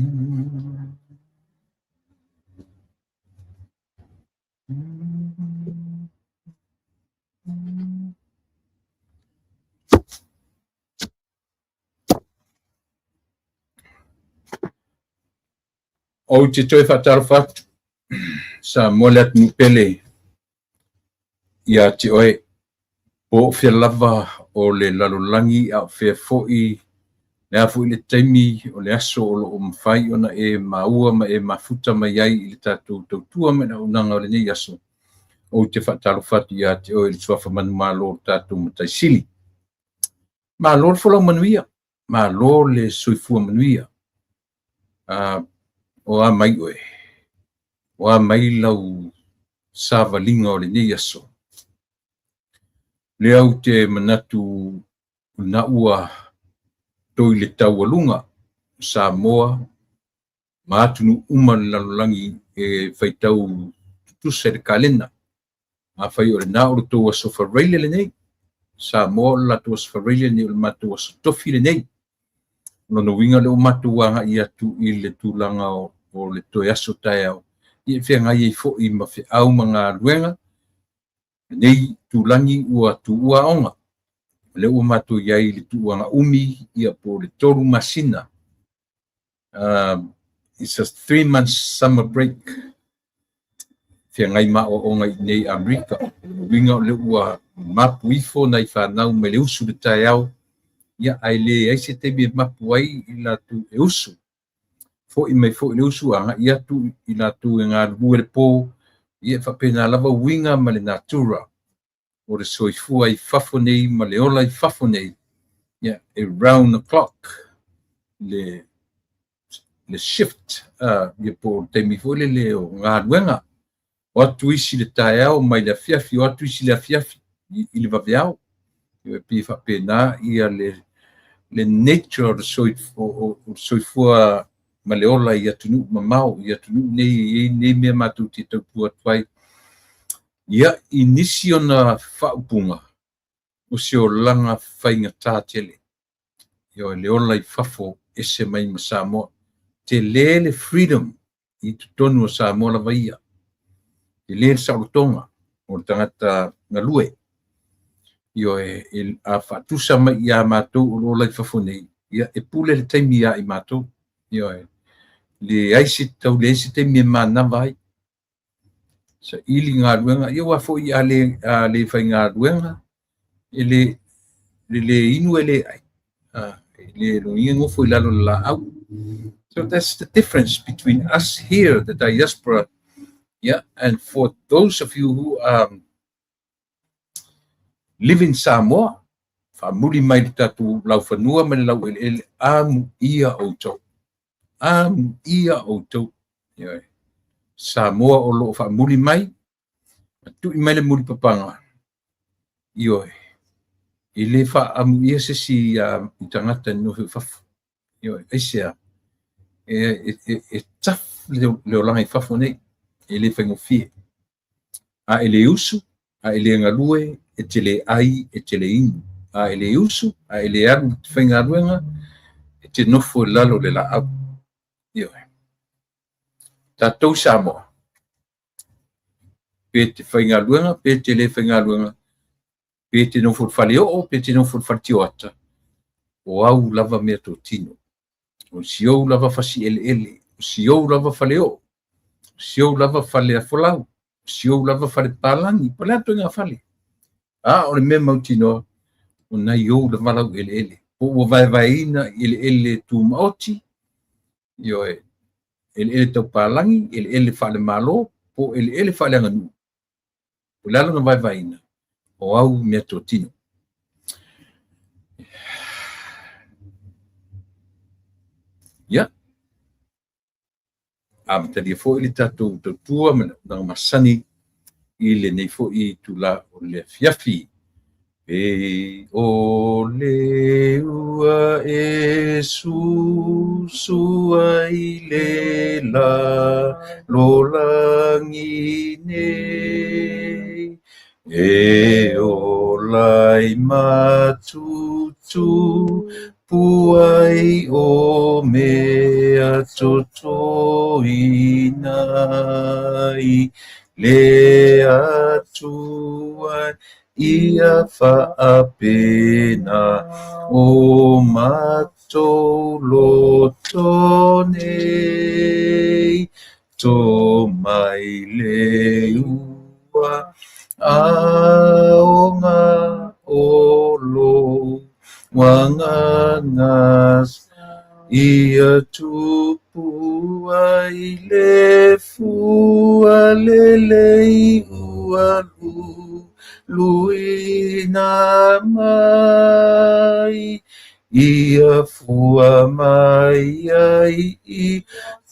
O te toi whatarwhatu, sa molet nupele, ia te oe, po whia lava o le lalolangi a whia foi, le afu i le taimi o le aso o lo o mawhai ona e maua ma e mafuta mai ai i le tātou tautua me na unanga o le nei aso. O te whatarwhatu ia te oe le tuafa manu malo tātou matai sili. Malo le whalau manuia, malo le soifua manuia. O a mai oe. O a mai lau sāwalinga o le nei aso. Le au te manatu na ua toi le taualunga Samoa, maatunu uma le lalolangi e whaitau tutuse le kalena. A whai o le nā o le tō aso whareile le nei. Samoa la tō aso whareile nei o le mātou aso tofi le nei. Nono winga le o mātou wanga i atu i le tūlanga o le toi aso tai au. I e whea ngai e fo i ma whi au mga luenga. Nei tūlangi ua tu ua onga. Le ua mātou iai le tu ua umi ia po le toru masina. It's a 3 months summer break. Whia ngai ma o onga i nei Amerika. Winga o le ua mapu ifo nai whanau me le usu le tai au. Ia ai le aise te me mapu ai i la tu e usu. Fo i mai fo i le usu anga ia tu i la tu e ngā rue le pō. Ia whapena lava winga ma le natura. O le soifua i fafo nei ma le ola i fafo nei. Ia around the clock. Le shift. Ia po te mifo le o ngā ruenga. O atu isi le tae au mai le fiafi. O atu isi le fiafi. I le vawe au. Ia pi whapena ia le nature o soifua ma le ola i atunu mamau. I atunu nei mea mātou te taupua tuai. Ia inisi ona whaupunga o se o langa whainga tātele. Ia le ola i whafo ese mai ma Samoa. Te le freedom i tutonu o Samoa la vaia. Te le sautonga o tangata ngalue. Ia a whatusa mai i a mātou o ola i whafo nei. Ia e pule le taimi ia i mātou. Ia le aisi tau le aisi taimi e mana vai. Sa ili ngā ruenga, ia wafo i a le whai ngā ruenga, le inu e le ai, le runga ngofo i lalo la au. So that's the difference between us here, the diaspora, yeah, and for those of you who live in Samoa, whamuri mai le tatu lau whanua me lau ele amu ia outou. Amu ia outou, yeah. Samoa o lo fa muli mai tu i mai le muli papanga ioe i le fa amu ia se si i tangata no fafu ioe aisea e taf le olanga i fafu nei e le whaingo fie a ele usu a ele ngalue e tele ai e tele inu a ele usu a ele aru whainga ruenga e te nofo lalo le la au ioe Tātou Samoa. Pe te whainga luenga, pe te le whainga luenga. Pe te no whawhale o, pe te no whawhale tio ata. O au lava mea tō tino. O si au lava whasi ele. O si au lava whale o. O si au lava whale a whalau. O si au lava whale pālangi. Pala ato ngā whale. O le mea mautino. O nai au lava lau ele. O vai ele tū maoti. Ioe. Ele tau palangi, ele whale malo, po ele whale anganu. O lalo na vai ina. O au mea tō tino. Ia. Amataria fo ili tātou tautua, nang masani, ile nei fo I tula o le fiafi. E o le ua e sua I le la lolangi nei. E o lai matutu puai o mea totoinai le atua ia whaapena o matolo nei to mai le ua aonga olo wangangas ia tupu ai le fua lelei ua luina mai ia fua mai ai i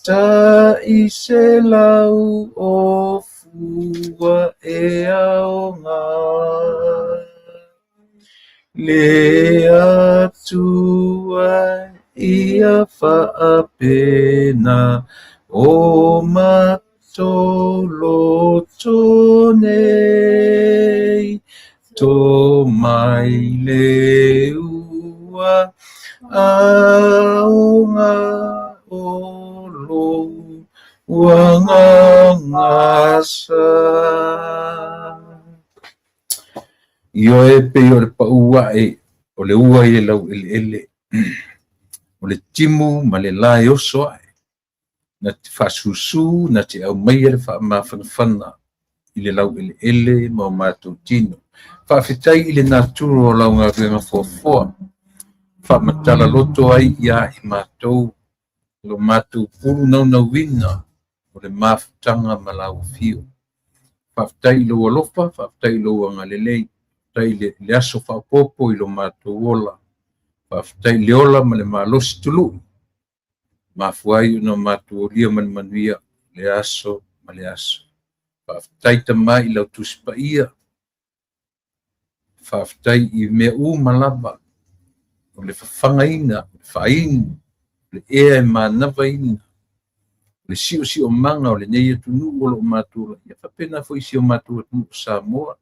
ta i se lau o fua e aonga le atua ia whaapena o matolo tonei to mai le ua aonga olo wangangasa io e pe o le paua e o le ua i lau ele o le timu ma le lae oso ai na te whasusu na te au mai le whaamawhanawhana i le lau ele ma o mātou tino whaafetai i le naturo o lau ngā ruenga fuafoa whaamatala loto ai ia i mātou lo mātou puru nau wina o le mafutanga ma lau fio whaafetai lo alofa whaafetai lo angalelei tai le aso whaapopo i lo mātou ola whaafetai le ola ma le malosi tulu mafuai no mātou olia man manuia le aso ma le aso whaafetai tamai i lau tuspa ia whaafetai i mea malava o le whawhangaina o le whainu le ea e manawa ina le sio manga o le nei atunu o lo mātou ia whapena fo i sio mātou atunu Samoa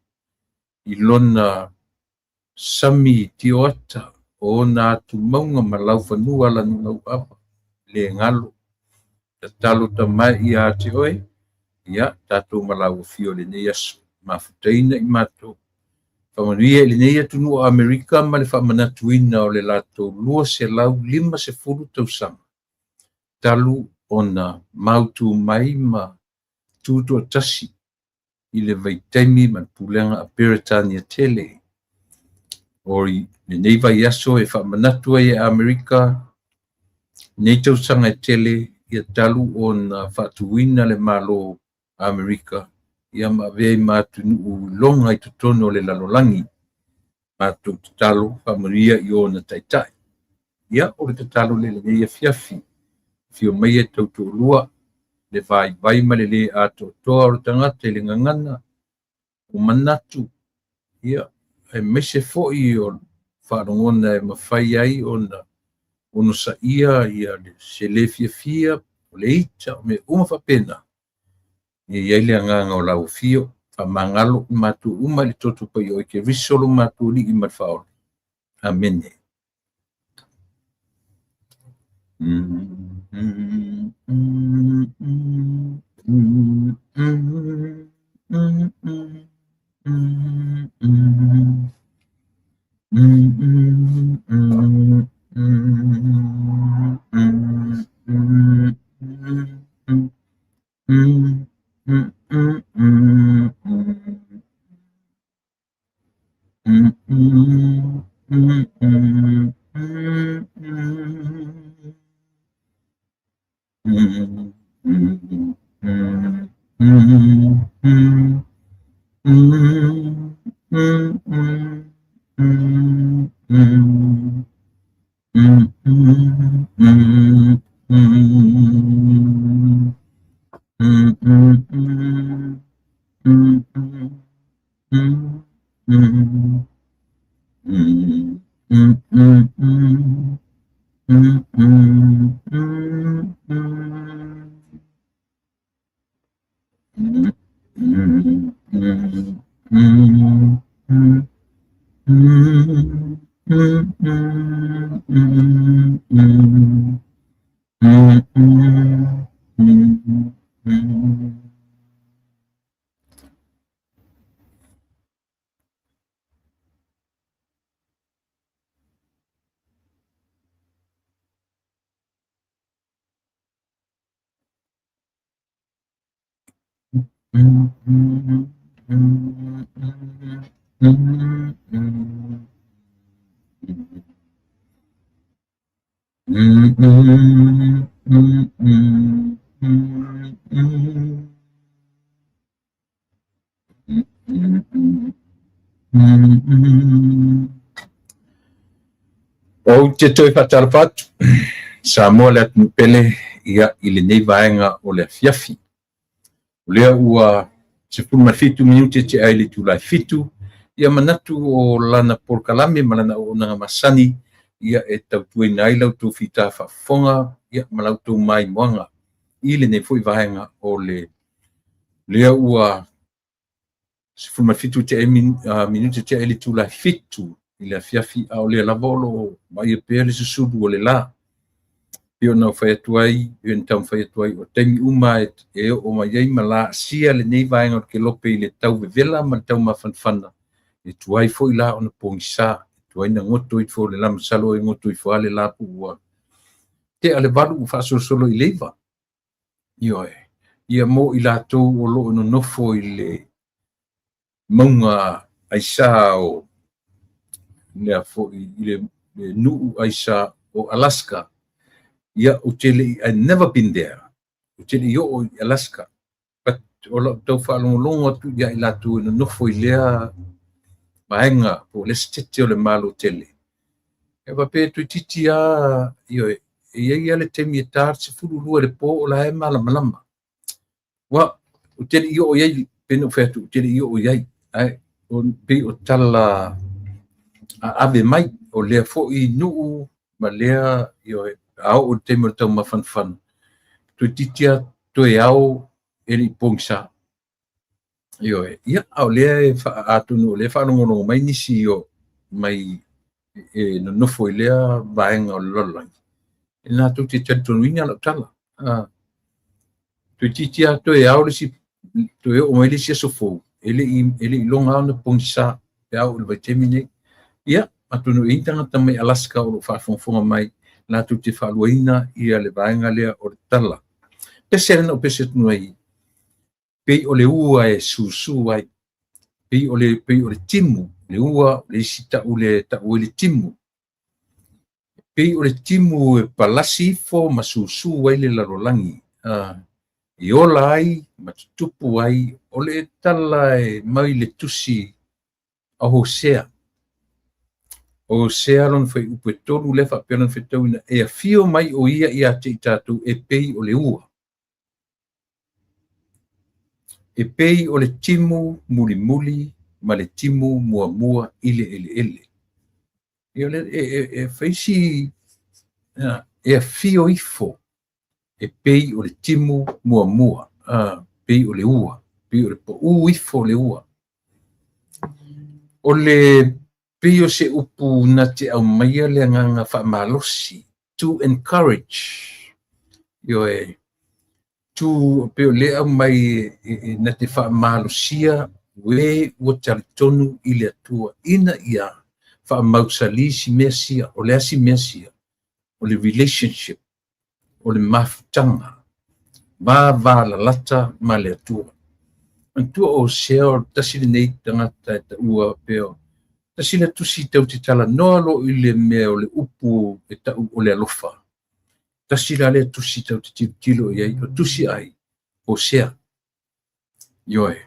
i lona sami tioata o nā tu maunga ma lau whanua la nunau apa le ngalo ta talo ta mai i a te oe ia tātou ma lau fio le nei aso mafutaina i mātou whamanuia le nei atunu o Amerika ma le whamanatuina o le lātou lua se lau 50 tausanga talu o na mautu mai ma tūtua tasi i le vaitaimi man pulenga a Peretania Tele. Ori le nei vai aso e whamanatu ai e Amerika, nei tausanga e tele ia talu o na whatuina le malo Amerika, ia mawei mātunu u longa i tutono le lalolangi, mātu talo whamaria i o na taitai. Ia o le talo le nei a fiafi, fio mai e tautu lua, le vai ma le ato toa o tangata le ngangana o manatu ia e mese foi o whaarongona e mawhai ai ona ono sa ia le se le fia o le ita o me whapena ia le anganga o lau fio whamangalo i matu uma le totu pai o ke risolo matu li i matwhaolo amene O te toi whatarapatu, sa moa le atu pele ia I le nei vaenga o le fiafi. O lea ua se pulma fitu minuti te ai le tulai fitu, ia manatu o lana porkalame malana o nanga masani, ia e tautue nai lau tō whita whafonga, ia malau tō mai moanga. I le nei fwoi vaenga o le lea ua se pulma fitu te ai minuti te ai le tulai fitu, I le fiafi a o le lavolo mai e pēle susudu o le la. Pio na whai atuai, pio na tau whai atuai, o teimi uma e o mai ei mala sia le nei vaenga o ke lope I le tau vevela ma tau mawhanwhana. E tuai fo I la o na pōngisa, e tuai na ngoto I fo le lama salo e ngoto I fo ale la ua. Te ale valu u whasosolo I leiva. Ioe, ia mo I la tau o lo no nofo I le maunga aisa o lea fo I le nuu aisa o Alaska. Ia o tele I never been there. O tele I o Alaska. But o la tau whaalongolongo atu ia I latu no nofo I lea maenga po le stete o le malo tele. E wape tui titi a ioe, e ia le temi e tar se furu lua le po o la e malama. Wa, o tele I o iai, pena o wheatu, o tele I o iai. Ai, o pe o tala a ave mai, o lea fo I nuu, ma lea ioe, au o te mo tau mawhanwhan. Tui titia, tui au, eri pongsa. Ioe, ia au lea e atunu, lea whanongonongo mai nisi o mai e no nofo I lea vaenga o lolai. E nā tau te tantonu inga lau tala. Tui titia, tui au lisi, tui o mai lisi asofou. Ele I longa au na pongsa, pe au ule vai temine. Ia, atunu e intangata mai Alaska o lo whafonga mai, nā tu te whaluaina I le vaenga lea o le tala. Pese rena o pese tunu ai, pei o le ua e susu ai, pei o le timu, le ua, le isi tau le timu. Pei o le timu e palasi fo ma susu ai le larolangi. I ola ai, ma tutupu ai, o le tala e mai le tusi a Hosea. O sea lon foi upe tolu le fa pelan fetauina e a fio mai o ia te tatu e pei o le ua. E pei o le timu muli muli ma le timu mua mua ele. E o le e faisi e a fio ifo e pei o le timu mua mua pei o le ua, pei o le po ifo le ua. O le pio se upu na te au maia le nganga whamalosi, to encourage, ioe, to pio le au mai na te whamalosia, we ua taritonu I le atua, ina ia whamausalisi mesia, o le asi mesia, o le relationship, o le mafutanga, va la lata ma le atua. Antua o seo, tasile nei tangata ta ua peo, tasila tusi tau te tala noa lo I le mea o le upu e tau o le alofa. Tasila le tusi tau te tilo iai, o tusi ai, o sea. Ioe.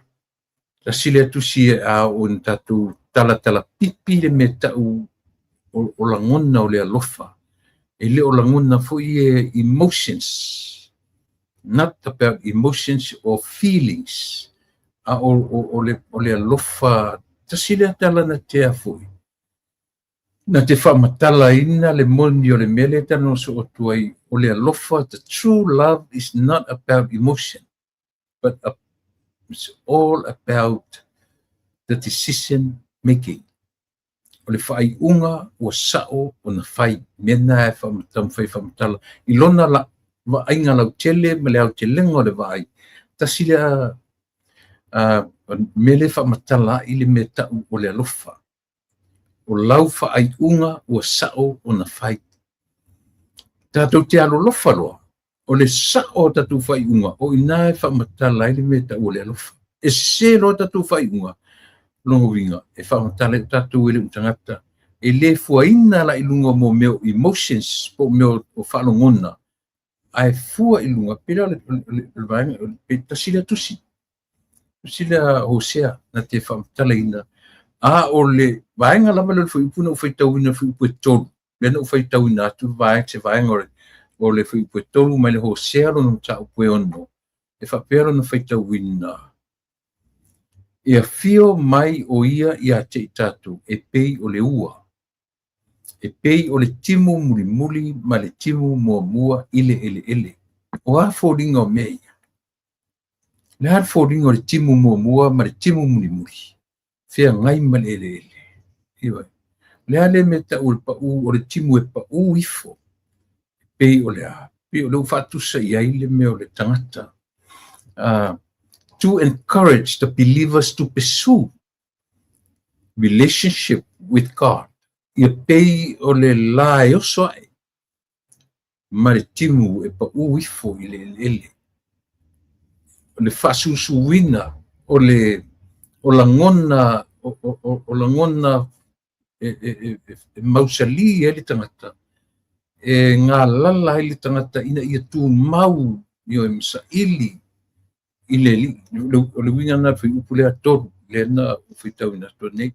Tasila tusi e a o tatu tala pipi le me tau o langona o le alofa. E le o langona fo I emotions. Not about emotions or feelings. A o le alofa tasile tala na te afui. Na te whamatala ina le mondi o le mele tano so o tuai o le alofa. The true love is not about emotion, but it's all about the decision making. O le whai unga o sao o na whai mena e whamatala. I lona la wa ainga lau tele me le au te lengo le vai. Tasile mele whamatala I le me tau o le alofa. O lau whaai unga o sao o na whai. Tātou te alo lofa loa. O le sao tatu whai unga o inae whamatala I le me tau o le alofa. e se lo tatu whaiunga longo winga e whamatale tatu ele utangata e le fuaina la ilunga mo meo emotions po meo o whalongona ai fua ilunga pera le vainga pe tasila tusi sila Hosea na te whamatale ina a o le vainga lama le whaipuna o whaitauina whaipu tolu lena o whaitauina atu vainga se vainga o le whaipu tolu mai le Hosea lo no ta upe ono e whapera no whaitauina ia fio mai o ia te tatu e pei o le ua. E pei o le timu muli muli ma le timu mua mua ele. O a fōringa o mea ia. Le a fōringa o le timu mua mua ma le timu muli muli. Fea ngai ma le ele. Iwa. Le a le meta o le pa'u o le timu e pa'u ifo. Pei o le a. Pei o le ufatusa iai le mea o le tangata. To encourage the believers to pursue relationship with God. Ia pei o le lai o soai. Ma le timu e pa uifo i le ele. O le whasusuwina o langona o langona e mausali e le tangata. E ngā lala e le tangata ina ia tu mau i o e msa ili i le li, o le winga na whi upule a toru, le na uwhi tau ina to nei.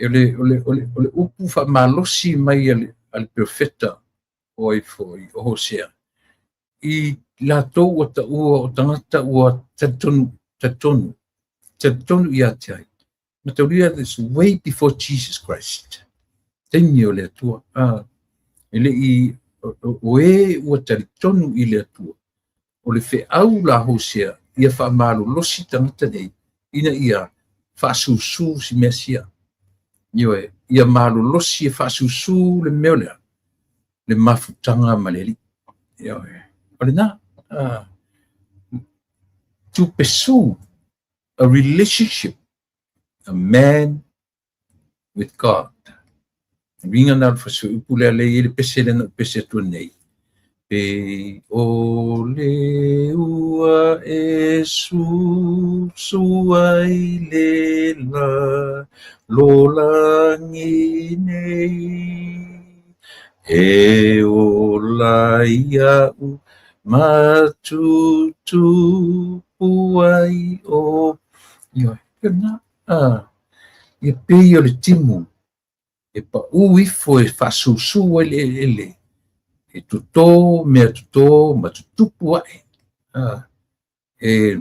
O le upu wha malosi mai al profeta o i foi, o Hosea. I la tau o ta ua, o tangata ua tatonu i atiai. Ma tau ria, this way before Jesus Christ. Teni o le atua. Ele i, o e ua taritonu i le atua. O le wheau la Hosea, ia whaamalo losi tangata nei, ina ia whaasusu si mesia. Ioe, ia malo losi e whaasusu le meolea, le mafutanga maleli. Ioe, o le na, to pursue a relationship, a man with God. Ringa na whasu upulea le ele pese le na pese tu nei. Pe o le ua e suai le la lolangi nei e o la ia u matutu puai o ia kena ia pe o le timu e pa uifo e fasusu ele e tuto mea tuto ma tutupu ai e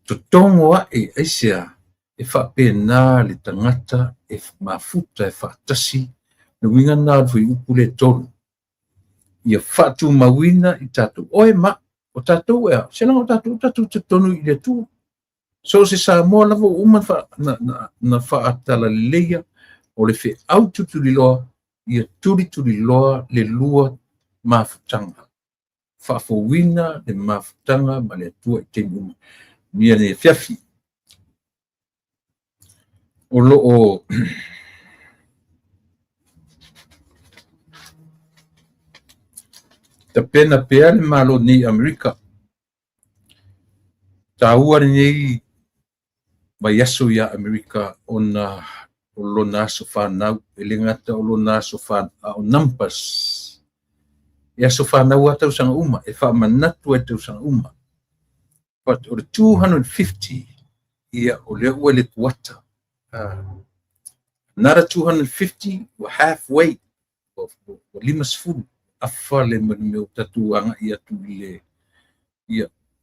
tutongo ai aisea e whapena le tangata e mafuta e whatasi na winga nā rui upu le tolu ia whatu mawina i tatu oe ma o tatu ea senang o tatu te tonu i le tu so se sa moa lava uma na whaatala leia o le whi au tutuliloa ia tuliloa le lua mafutanga. Whafowina le mafutanga ma le atua i te uma. Mia ne fiafi. O loo ta pena pea le malo nei Amerika. Ta ua nei mai aso ia Amerika o lona aso whanau e le ngata o lona aso whanau numbers. Ia so whanau atau sanga uma, e whamanatu atau sanga uma. But o le 250, ia o le ua le tuata. Another 250 were halfway, o limas fulu. Afa le manimeo tatu anga ia tu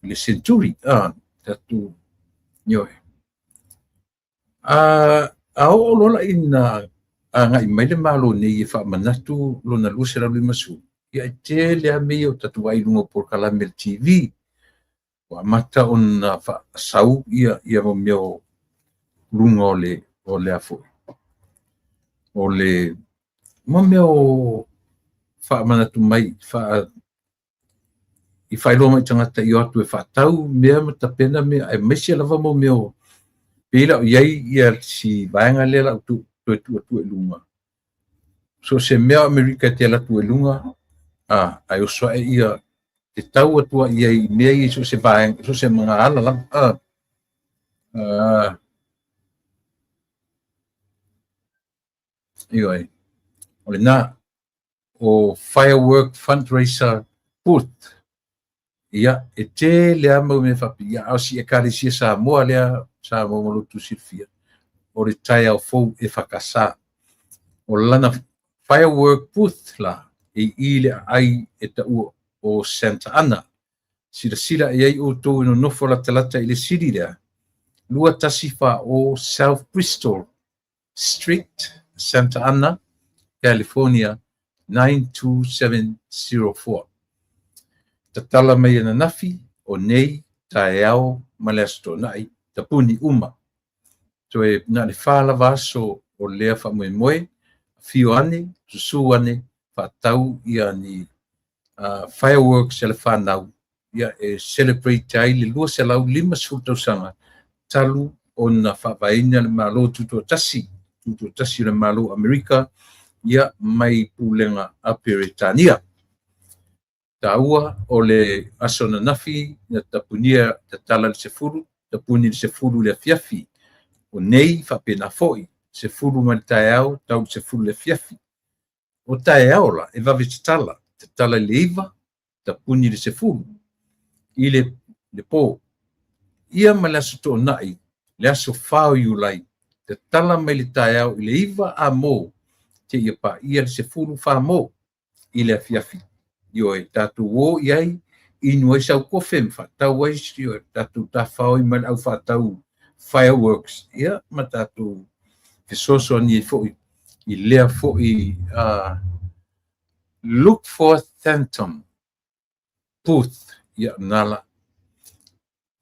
le century, tatu nyoe. A o lola ina anga i mai le malo nei e whamanatu lona luase la limas fulu. Ia te lea mea o tatu wairunga por Kalamel TV. Wa mata on sau ia mo meo lunga o le afo. O le mo meo wha manatu mai i whailo mai tangata i atu e whatau mea mata pena mea e mesi lava mo meo pēla o iai ia si vaenga lela o tu e lunga. So se mea Amerika te ala tu e lunga ai o soa ia te tau atua ia I mea I so se vaeng, so se mga ala lam. Ioi, ole na, o firework fundraiser booth. Ia, e te lea mau me whapi, ia au si e karisia sa moa lea, sa moa malutu sirfia. O re tai au fou e whakasa. O lana firework booth la, e ile ai e ta ua o Santa Ana. Sira e ai o tō ino nofo la talata I le siri lea. Lua tasifa o South Bristol Street, Santa Ana, California, 92704. Tatala mai ana nafi o nei tae ao maleasto nai tapuni uma. So e na le fala vaso o lea fa moe fio ane, susu ane, fa tau ia ni fireworks ele whanau ia e celebrate ai le lua se lau 5 tausanga talu o na whawaina le malo tuto tasi le malo Amerika ia mai pulenga a Peretania. Taua o le asona nafi na tapunia tatala le sefuru, tapuni le sefuru le fiafi. O nei whapena foi, sefuru ma le taeao, tau sefuru le fiafi. O taeao la, e vawe tatala le iwa, tapuni le sefuru. I le po. Ia ma le aso tō nai, le aso whao iulai, tatala mai le taeao I le iwa a mo, te ia pa ia le sefuru wha mo, I le fiafi. Io e tatu o iai, inu e sau kofe tau wais, io e tatu ta whao I man au whatau fireworks. Ia, ma tatu fisoso ni foi, I lea foi, look for phantom booth, ia nala.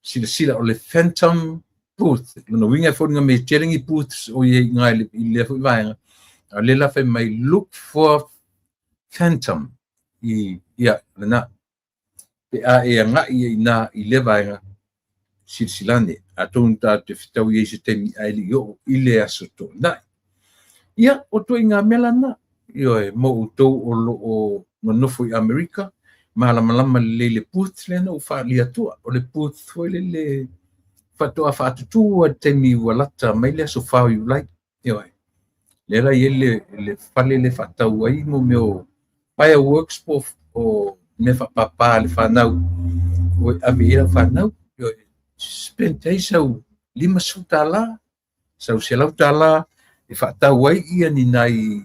Sila o le phantom booth, luna winga foi nga me telingi booths o iei ngai I lea foi vaenga. A le la fai mai look for phantom. Ia na pe a e nga I na I le vaenga silsilane atong ta te fitau I se temi ai yo I le aso to na ia o to inga melana yo e mo to o nofo I Amerika malama le put le no fa li atua o le put foi le fato a fatu tu temi walata mai le so fa you like yo le la le fale le fatau ai mo meu fireworks o me fa papa le fanau o avia fanau yo spentei sau 5 tala sau selau tala e fatau ai ia ni nai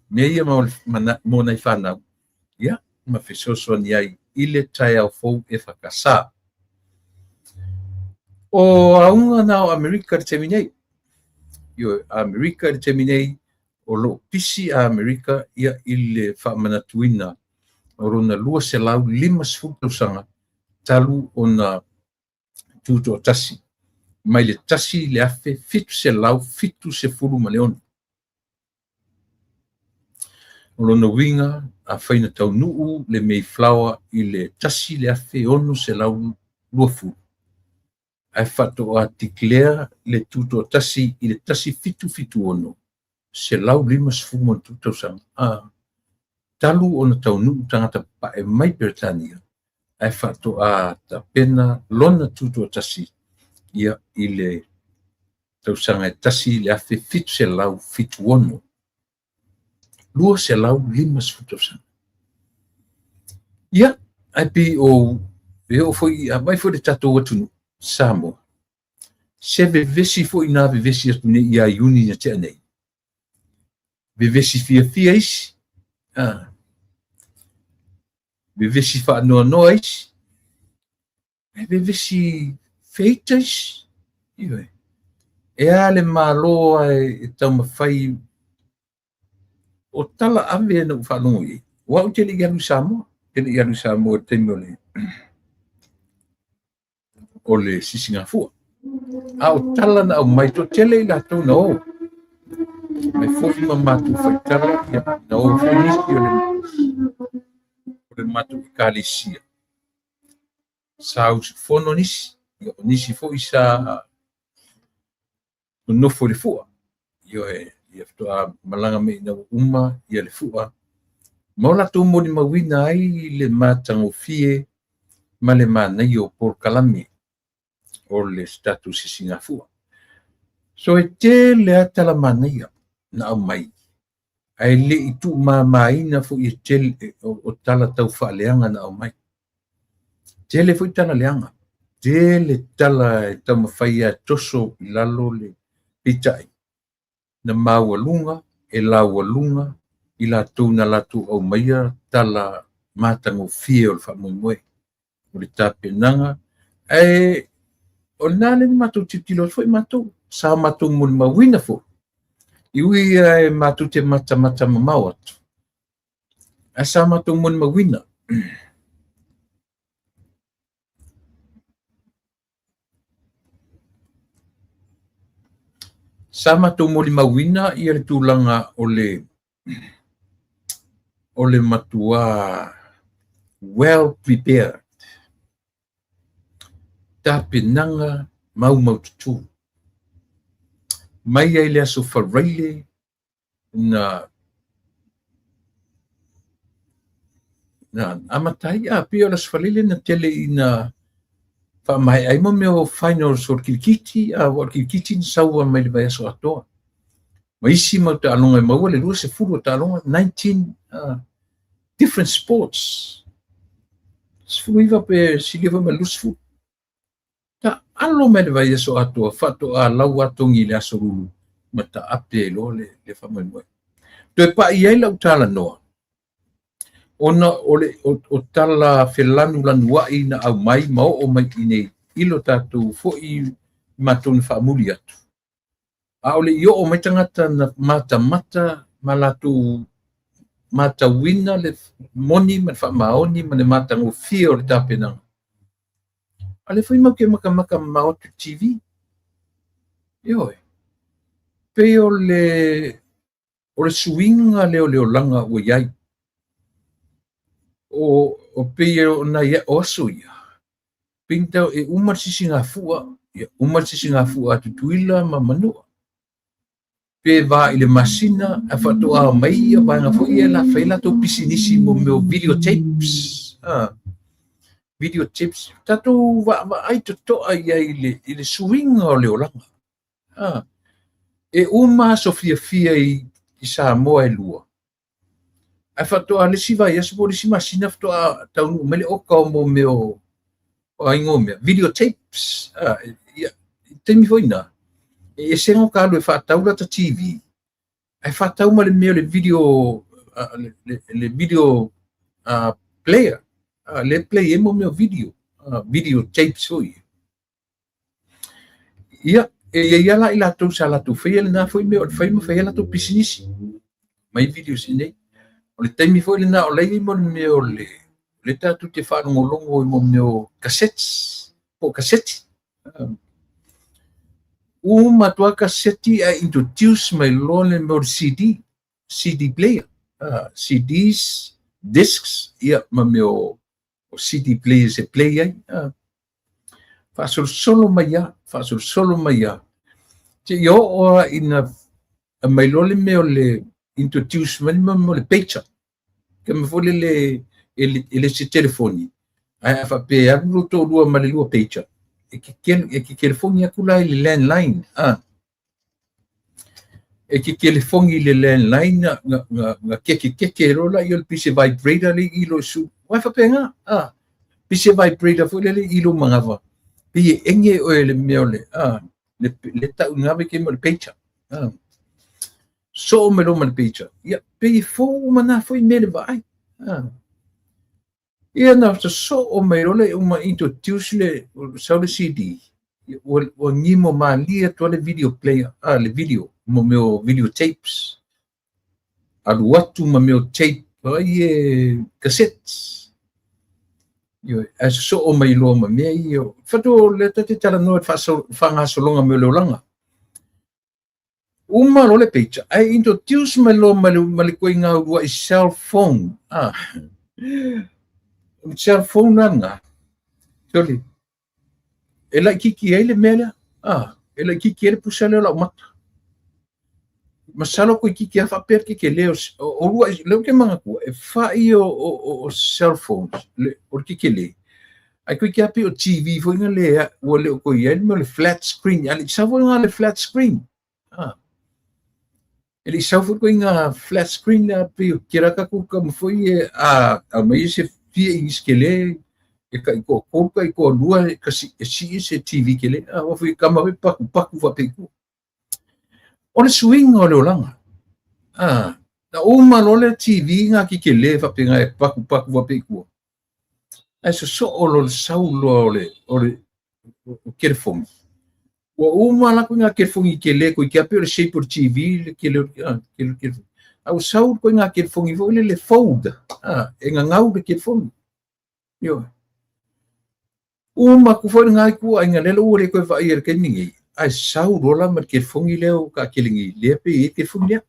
meia mo nai fanau ia ma fesoso ni ai ile tai au fou e fakasa o aunga na Amerika de terminei yo Amerika de terminei o lo pisi a Amerika ia ile fa manatuina o rona lua se lau 5 tausanga talu ona tuto tasi mai le tasi le afe fitu se lau fitu se fulu maleon o lona winga a faina tau nuu le Mayflower I le tasi le afe onu se lau lua fulu ai fato a declare le tuto tasi I le tasi fitu ono se lau 5 fulu tuto sang talu ona tau nuu tangata pa e mai Britania ai fato a ta pena lona tuto tasi ia I le tausanga e tasi le afe fitu se lau fitu ono lua se lau 5 tausanga ia ai pi o foi a mai foi de tato watu Samoa se vesi foi na vesi ne ia uni na te nei vesi fia is vesi fa no noise vesi feitas e ale malo e tau mawhai o tala ave na whanongo I wa o tele iaru Samoa temi o le Sisingafua a o tala na au mai to tele I latou na o mai fofi mamatu whai tala na o whanisi o le matu I Kalesia sa usifono nisi fo isa nofo le fua yo ia ftoa malanga me na uma ia le fua mo la tu mo ni mawina ai le matangofie ma le manai o Paul Kalami o le status i Singapore. So e te le atala manai na au mai. Ai le i tu mamaina fu i te o tala tau whaaleanga na au mai. Te le fu i tala leanga. Te le tala e tau mawhaia toso i lalo le pitai. Na mawalunga, e lawalunga, i la tūna latu au maia tala mātango fia o le whamoimoe. O le tāpenanga. E o nāle ni mātou titilo fo i mātou. Sa mātou muli mawina fo. Iwi e mātou te mata mamau atu. A sa mātou muli mawina. Sa mātou muli mawina i le tūlanga o le matua well prepared. Tāpenanga mau tutu. Mai ai le aso whareile na amatai pia o aso whareile na tele i na whamai ai mo meo finals o kirikiti o kirikiti ni saua mai le vai aso atoa. Maisi mau ta alonga i maua le lua se furu ta alonga 19 different sports. Sfuru iwa pe siliva me lusfu. Ta alo mai le vai aso atoa fato a lau atongi le aso rulu. Ma ta ape lo le whamai moe. Toi pa iai lau tala noa. Ona o tala whelanu lanu wai na au mai mao o mai ine ilo tātou fo i matone whaamuri atu. A ole i o mai tangata na mata malatu mata wina le moni ma whaamaoni ma le mata ngofia o le tāpenanga. Ale fai mau ke maka maotu TV. Ioi. Pe o le suinga leo langa ua iai. O pe o na ia oso ia. Pinta e umar sisi ngā fua tutuila ma manua. Pe va ile masina a fatoa mai ia vanga fo ia la faila to pisinisi mo meu videotapes. Videotapes. Tato va ai to ia ile swing o langa. E uma sofia fia i Samoa e lua. A fatoa le siva ia se pole si masina fatoa taunu mele o ka mo meu o aingo me videotapes. Temi foina. E sengo ka lo fa taula ta TV. Ai fa tauma le meo le video player. Le play mo meu video tapes foi. Ia ia la ila to sala to fe na foi meo foi mo fe la to business. Mai video sine. O le temi foi na o le mo meo le tatu te fa ngolongo mo meo cassettes. Po cassette. Uma tua cassette a introduce my lone more CD player. CDs, discs, ia ma meu CD player se play ai. Fa solo maia. Te yo o ina my lone meo le introduce mo le picture. Ke me fole le se telefoni. Ai fa pe a to lua ma le lua picture. E ke telefoni akula i le landline. E ke telefoni le landline nga keke rola i le pise vibrator le ilo su. Wai fa penga? Pise vibrator fo le ilo mangava. Pi enge o le meo le ta ngave ke mo le picture. So me lo ma le picture. Ya pe fo mana fo i mele vai. Ia na so o mai role uma introduce le sa le CD. O ngimo malia to le video player, le video mo meu videotapes. Alu watu ma meu tape ai cassettes. Yo as so o mai lo ma me io. Fato le tate tala no fa nga so longa me lo langa. Uma lo le picture. I introduce ma lo ma le koinga wa cell phone. Cell phone nga. Sorry. Ela kiki ele mela. Ela kiki ele pusale la mata. Masalo ko kiki fa per que leo o leo que manga ko e fa io o cell phones le o kiki le. ai ko kia pe o TV foi nga le o le ko ia le flat screen ali sa foi nga le flat screen ele sa foi ko nga flat screen pe kira ka ku ka foi a mai se fie iskele e ka ko ko lua ka si se TV kele o foi ka ma pa va pe ku o le swing o le olanga na o malole TV nga ki kele fa pe nga pa va pe ku ai so o lo saulo ole kerfong o uma la ko nga kerfong kele ko kia pe le shape por TV le kele au saul ko nga kerfong vo le fold e nga ngau de kerfong yo uma ku fo nga ku ai nga le lo le ko va ir ke ningi ai saul la ma kerfong le o ka kelingi le pe kerfong le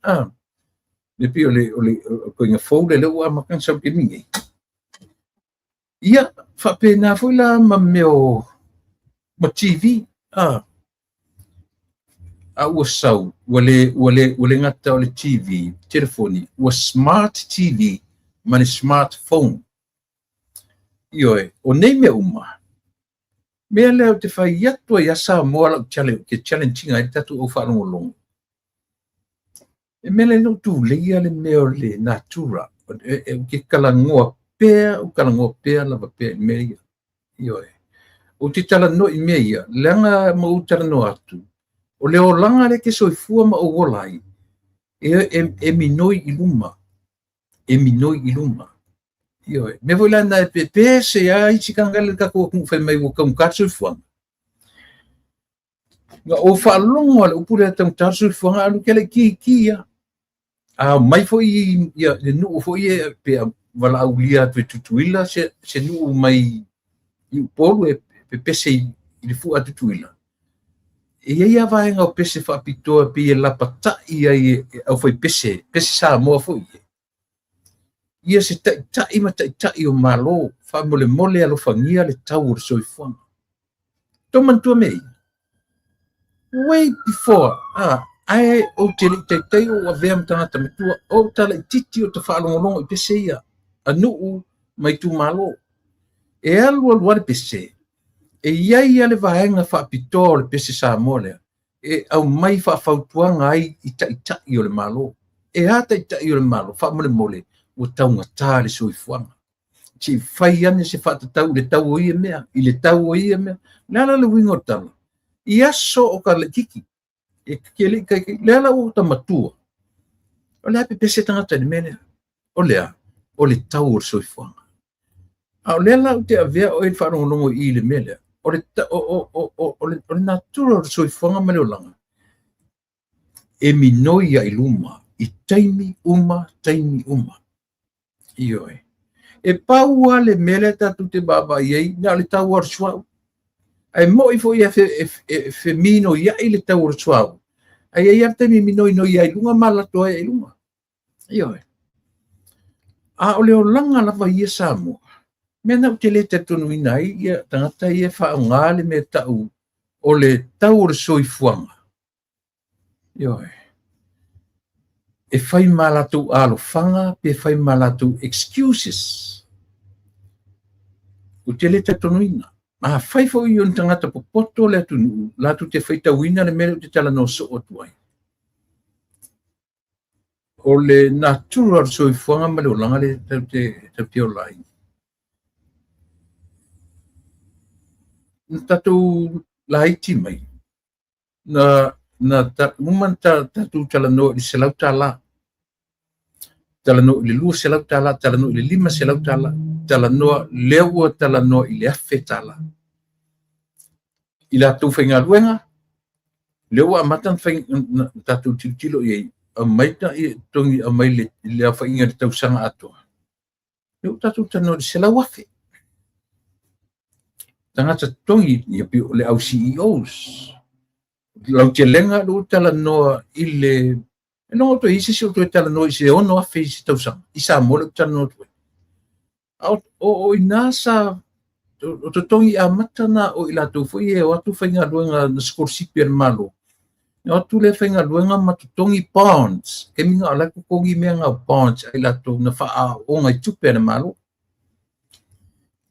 le pe ole ko nga fold le o ma kan sa ke ningi ia fa pena foi la ma meu ma TV o sau wale ngata o le TV telefoni o smart TV mani smartphone ioe o nei me uma me leo te fai atu ia sa moa ke challenging ai tatu o whanongo longo e mele no tu le ia le meo le natura ke kalangoa pea o kalangoa pea lava pea mea ioe o te tala no i mea leanga ma o tala no atu o leo langa le ke soifua ma o golai e minoi iluma ioe me voi lana e pepe se ai chikangale ka ko fai mai o ka soifua nga o whalongo ale upure tang tar soifua alu kele kia mai foi ia le no foi pe wala aulia te tutuila se no mai i polu e pese i fu atutuila e ia vai nga pese fa pitoa pe la pata ia au foi pese sa mo foi ia se ta o malo fa mole alo fangia le tau soifua toman tu me way before ai o te o avem tangata metua o tala titi o te whaalongolongo i pese ia anu mai tu malo e alu pese e ia le vaenga whaapitoa le pese sa mole e au mai whaafautuanga ai i tai o le malo e hata i tai o le malo mole o taunga tā le soifuanga ti fai ane se whaatatau le tau o ia mea i le tau o ia mea lala le wingo tala i aso o ka le kiki e kele lala o ta matua o le ape pese tangata ni mene o le tau o soifuanga o lala o te avea o e whanongonongo i le mele o le natura o soifuanga mele o langa e minoia i luma i taimi uma ioe e paua le mele tatu te baba iei na le tau ar suau ai mo i fo ia femino ia i le tau ar suau ai ia te mino ia i lunga malato i lunga ioe o leo langa lava ia samo mena te le te tonu inai ia tangata ia whaongale me tau o le tau ar soifuanga ioe e fai malatu alofanga pe fai malatu excuses o te le te tonuina fai fo i on tangata popoto le atu latu te fai tauina le mele te tala no so o tuai o le natural soifuanga ma le o langa le te o lai tatu laiti mai na uman tatu tala no i selau tala no i le lua selau tala no i le lima selau tala no leua tala no i le afe tala i la tu whainga luenga leua amatan tatu tilo i a maita i tongi a mai le a whainga le tausanga atoa leu tatu tano i selau afe tangata tongi i api le au CEOs lau te lenga lu tala noa i le no to isi si to tala no isi ono a face to sa isa mo le tala no o inasa to tongi a matana o ila to foi e o tu fainga luenga na scorsi per malo no tu le fainga luenga matutongi bonds ke minga ala ko kongi menga bonds ila to na fa o ngai tu per malo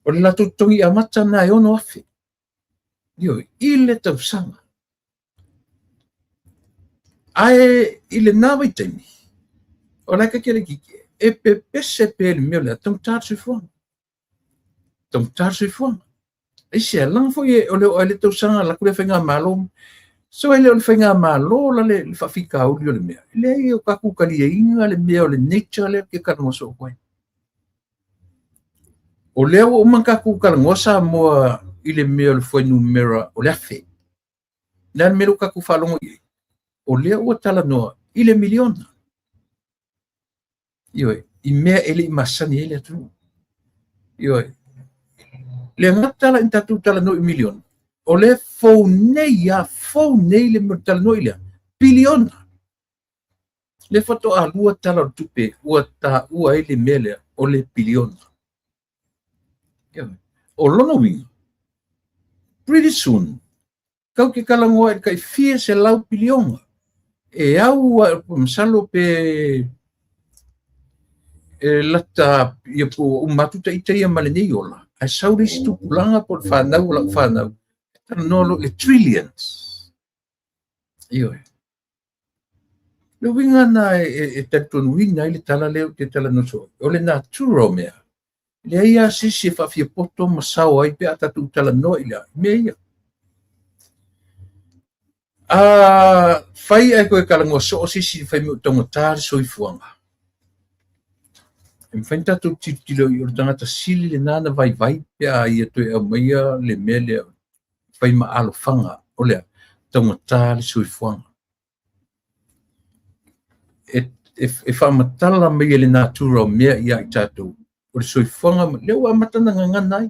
O le latu tongi amata na e ono afe. Io, ile tausanga. Ae ile nawa i taimi. O la ka kere kiki. E pe pese pe le meo le tong tar sui fuanga. Tong tar sui fuanga. E se lang fo ye o le tausanga la kule whenga malo. So ele o le whenga malo la le whawhika uli o le mea. Le i o kaku kali e inga le mea o le nature le ke karangosa o koe. O leo o makaku karangosa moa i le mea o le fwai numera o le afe. Na le mea kaku whalongo i. O leo o tala noa i le miliona. Ioi, i mea ele i masani ele atu. Ioi, le ngatala in tatu tala no i miliona. O le fau nei le mea tala no i lea. Biliona. Le fato a lua tala o tupe, ua ele mea lea, o le biliona. Ioi, o lono winga. Pretty soon, kau ke kalangoa e kai fia se lau biliona. E au msalo pe lata ia po matuta ita ia maleni ola. Ai sauri stu pulanga por whanau la whanau. Nolo le trillions. Io. Le winga na e tatun winga ile tala leo te tala no so. Ole na turo mea. Le ia sisi fa fia poto masao ai pe atatu tala no ile. Mea. Fai ai koe kalango so sisi fai mo tonga tari so i fuanga. E mwhainta tō titilo i ora tangata sili le nana vai pe a ia toi au maia le mea le whai ma alo whanga o lea taunga tāle sui fuanga. E whamatala maia le nātura o mea ia i tātou o le sui fuanga leo a matana nganganai.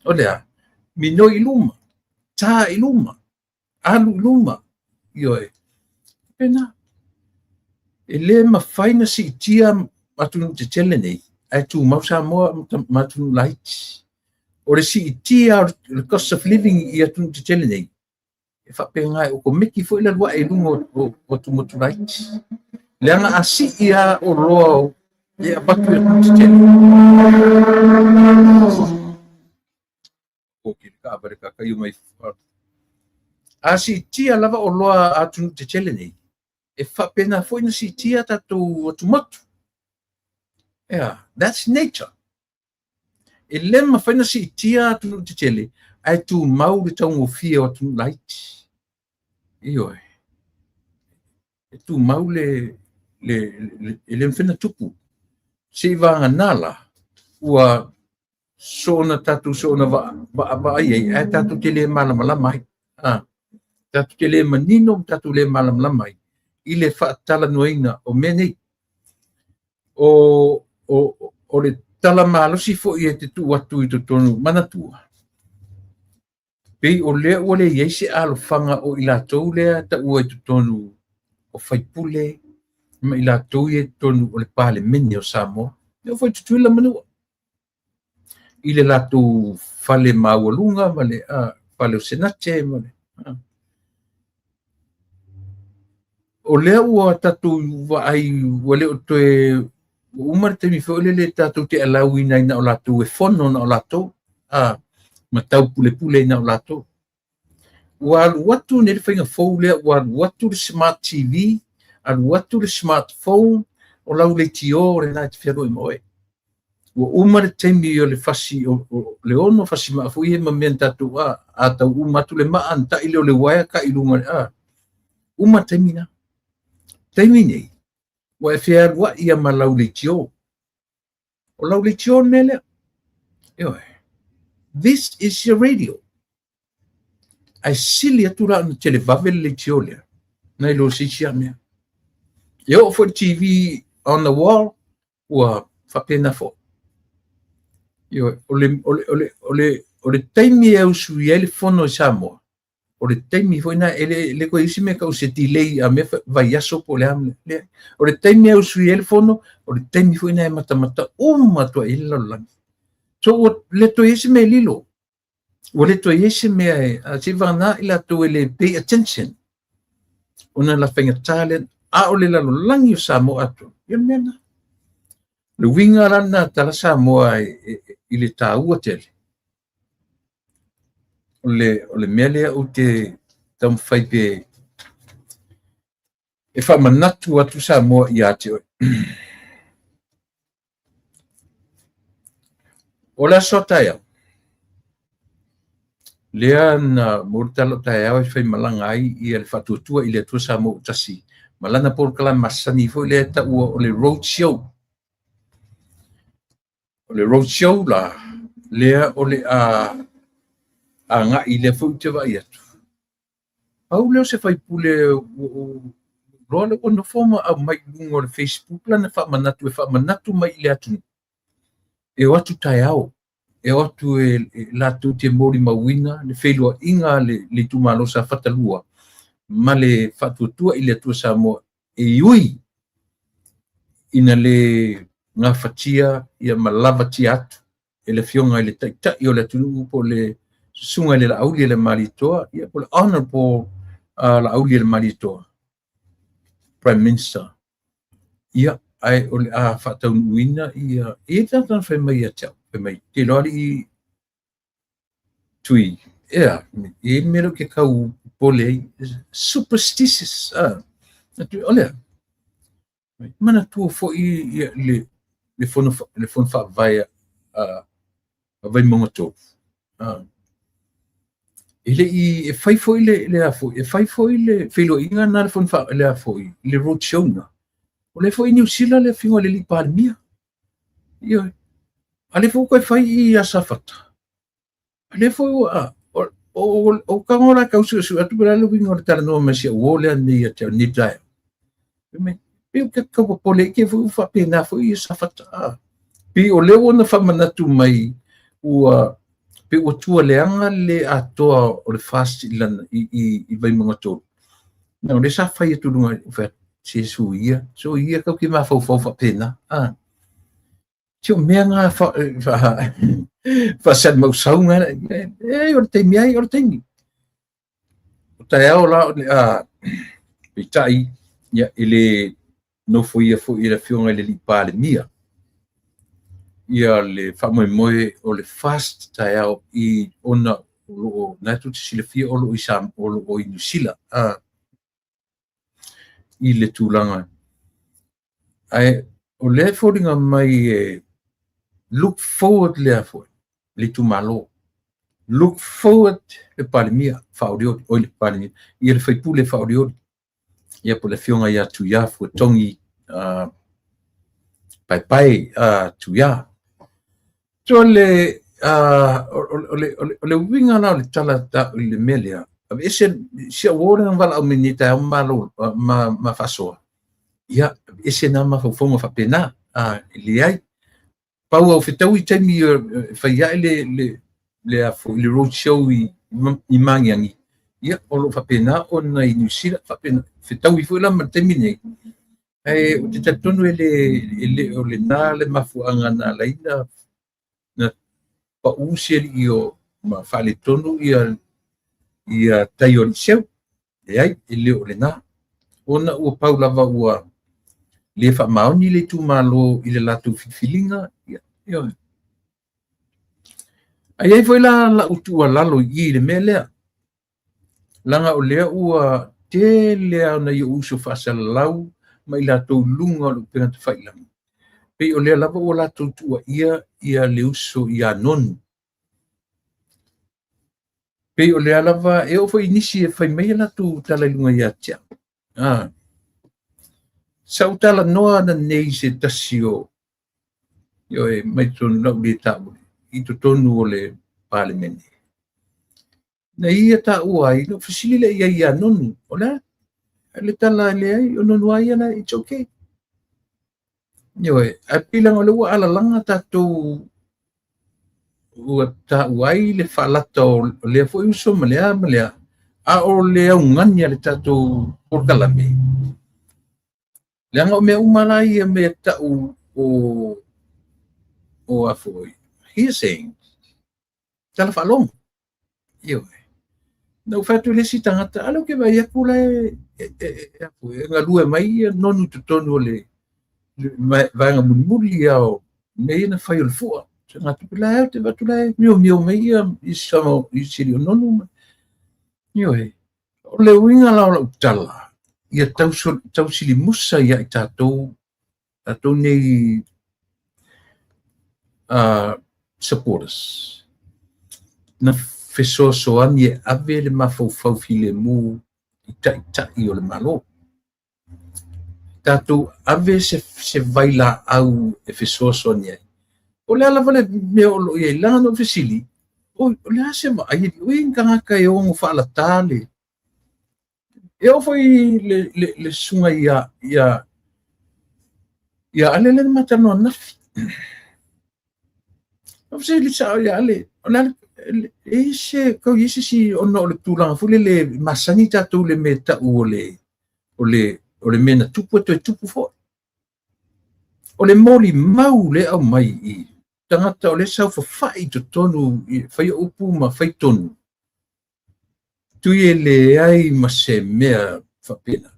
O lea, mino i luma, tā i luma, alu i luma, ioe. Pena, e le ma whaina si i tia matunu te tele nei, ai tu mausa moa matunu lights. O le si i tia the cost of living i atunu te tele nei. E whape ngai o ko meki fo ila lua e lungo o tu motu lights. Le anga a si ia o roa e a batu e te tele. O ki ka abare ka kayu mai a si i tia lava o roa atunu te tele nei. E whape na fo ina si i tia tatu o tu motu. Yeah, that's nature. E lema whaina si i tia tunu te tele, ai tu mau le taungo fia o tunu light. Ioi. E tu mau le mwhina tupu. Se wanga nala, ua sona tatu sona va ai, ai tatu te le malamalama ai. Tatu te le manino, tatu le malamalama ai. I le whaatala noina o menei. O le tala malosi fo i te tu watu i to tonu manatua. Pei o lea ua le ieise alo whanga o i lātou lea ta ua i to tonu o whaipule, ma i lātou i tonu o le pāle mene o Samoa. Leo fai tutuila manua. I le lātou whale maualunga, ma le whale o senate, ma le. O lea ua tatu wa ai wale o toe umar te mi fo le tatu te alau ina ina o lātou e fono na o lātou. Ma tau pule na o lātou. Ua watu ne le whainga fau lea, ua watu le smart TV, watu le smartphone, o lau le tio o le nai te whiaro i moe. Ua umar te mi o le fasi, o le ono fasi maa fui e ma mea tatu a tau umatu le maa anta i leo le waia ka i lunga umar te mi na. Te mi nei. Wa e whia rua ia ma lau le tio. O lau le tio nele. Eoi. This is your radio. Ai sili atura na tele vavel le tio lea. Nai lo sisia mea. Eo for TV on the wall. Ua whapena fo. Eoi. O le taimi e usu i ele fono i Samoa. O le taimi foi na ele ko isi me ka o se delay a me vai aso po le am le o le taimi au sui ele fono o le taimi foi na mata to illa lang so o le to isi me lilo o le to isi me a si vana ila to ele pay attention ona la fenga talent a o le la lang yu samo atu yo mena le winga lana tala Samoa i le tāua tele. O le mea lea o te tamawhai pe e whamanatu atu Samoa i ate oi. O la so tai au. Lea na murtalo tai au e whai malanga ai i le whatuatua i le atua Samoa utasi. Malana por kala masani fo le ta o le road show. O le road show la lea o le a nga i le fo te vai atu. Au leo se fai pule roa o na forma a mai lunga o le Facebook la na whamanatu mai le atu. E watu tai au. E watu la tu te mori mawina le whelua inga le tumalo sa whatalua. Ma le whatuatua i le atua Samoa e iui ina le ngā whatia ia malawa ti atu e le fionga i le taitai o le tunu po le sunga le la auli le maritoa ia po le honorable la auli le maritoa Prime Minister ia ai o le a whataunuina ia e tātana whai mai a tau whai mai te lori i tui ia e mero ke kau pole superstitious olea mana tu fo i le fono fa vai vai mongoto ele i fai fo le afo e fai fo le filo inga na le fono fa le afo le road show na o le fo i New Zealand le fingo le li palmia io ale fo ko fai i asafata ale fo o kangora kausu su atu bela lu wingo tala no ma sia wole ni ya te ni dai me pe ke ko pole ke fu fa pena fo i safata pe o le wona fa manatu mai o pe o tua leanga le atoa o le fast lan i vai mga to no le sa fa i tu lunga fa se so ia ka ki ma fa pena tio menga fa sad mo saunga o te miai o te ni o te ao la pitai ya ile no foi ia fionga le lipa le mia ia le fa moi o le fast te ao i ona o na tu sile fia o lo i sam o lo i nusila i le tulanga ai o le fodinga mai look forward le tumalo look forward le palmia faudio o le palmia ia le faipu le faudio ia po le fionga ia tu ia fu tongi pai tu ia to le winga na le tala ta le melia ese sia wora vala o minita malo ma faso ia ese na ma fonga fa pena le ai pau au fetau i taimi whaia le afo le road show i mangiangi ia o lo whapena o na i New Zealand whapena fetau i fuela ma taimi nei o te tatonu o le nā le mafuanga na laina na pa useri i o ma whale tonu ia tai o liseu ai le o le nā ona ua pau lava ua le fa maoni le tu malo i le latu filinga ia ai foi la utu lalo i le mele langa o le ua te le na i uso fa lau mai la to lunga lo pena te faila pe o le lava o la tu ia le uso ia non pe o le lava e o foi inisi e fai mai la tu tala lunga ia tia sautala noa na nei se tasio yo e mai tonu na le tabu i to tonu o le parliament na ia ta uai no fasili le ia nonu ola le tala le ai o nonu ai na it's okay yo e apila ngole wa ala langa ta to o ta uai le falata o le fo uso malea a o le ungania le ta to por kalame le nga me umala ia me ta o afoi he saying tala falong yo no fatu le sitangata alo ke vai akula afoi nga lua mai nonu tonu le vanga muli ao nei na fai o fua nga tu la te va tu la mio me i samo i siri no no io o le winga la tala ia tau sili musa ia tato nei supporters na feso ani ave le mafau file mu ita i o le malo tato ave se vaila au e feso ni o le ala vale me o lo ia langa no fesili o le ase ma ai wing kanga kai o fa la tale eu foi le sunga ia ale le mata no na o se li sa ia ale ona ese ko ese si ono le tula fu le masanita tu le meta o le mena tupu fo o le moli mau le au mai i tangata o le sau fai to tonu fai upu ma fai tonu tu le ai ma se mea fapena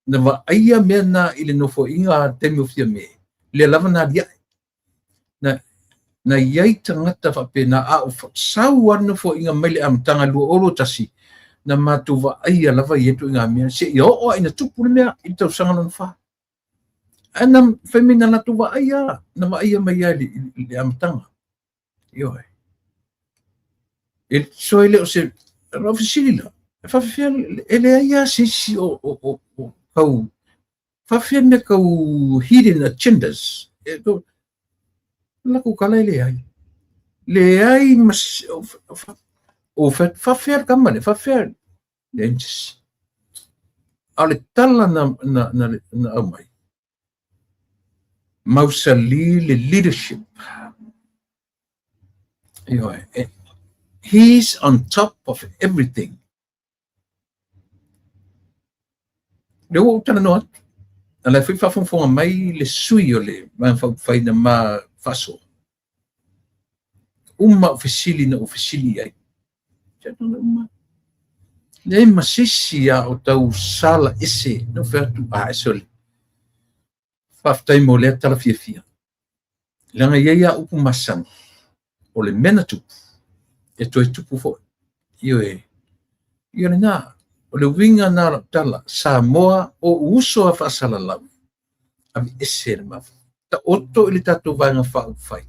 na va aia mea na ile no fo inga temi o fia me le lava na dia na iai tangata fapena a o sau arno fo inga mele am tanga lu oro tasi na matu va aia lava yetu inga mea se o ina tupu mea i tau sangalon fa anam femina na tu va aia na va aia mai le am tanga yo el soile o se ofisila fa ele aia si o kau fa me kau hidden agendas la ku kala le ai mas o fa kamane fa lentis ale tala na amai mausali le leadership he's on top of everything le o tana no ala fi fa fon mai le sui o le ma fa na ma faso ofisili na ofisili ai le masisi ya o tau sala ese no fertu sole faftai mo le tala fia langa ia upu masang o le mena tupu e toi tupu fo io le na o le winga na tala Samoa o uso a fasala lau ami ese ma ta oto ile tatu vanga fai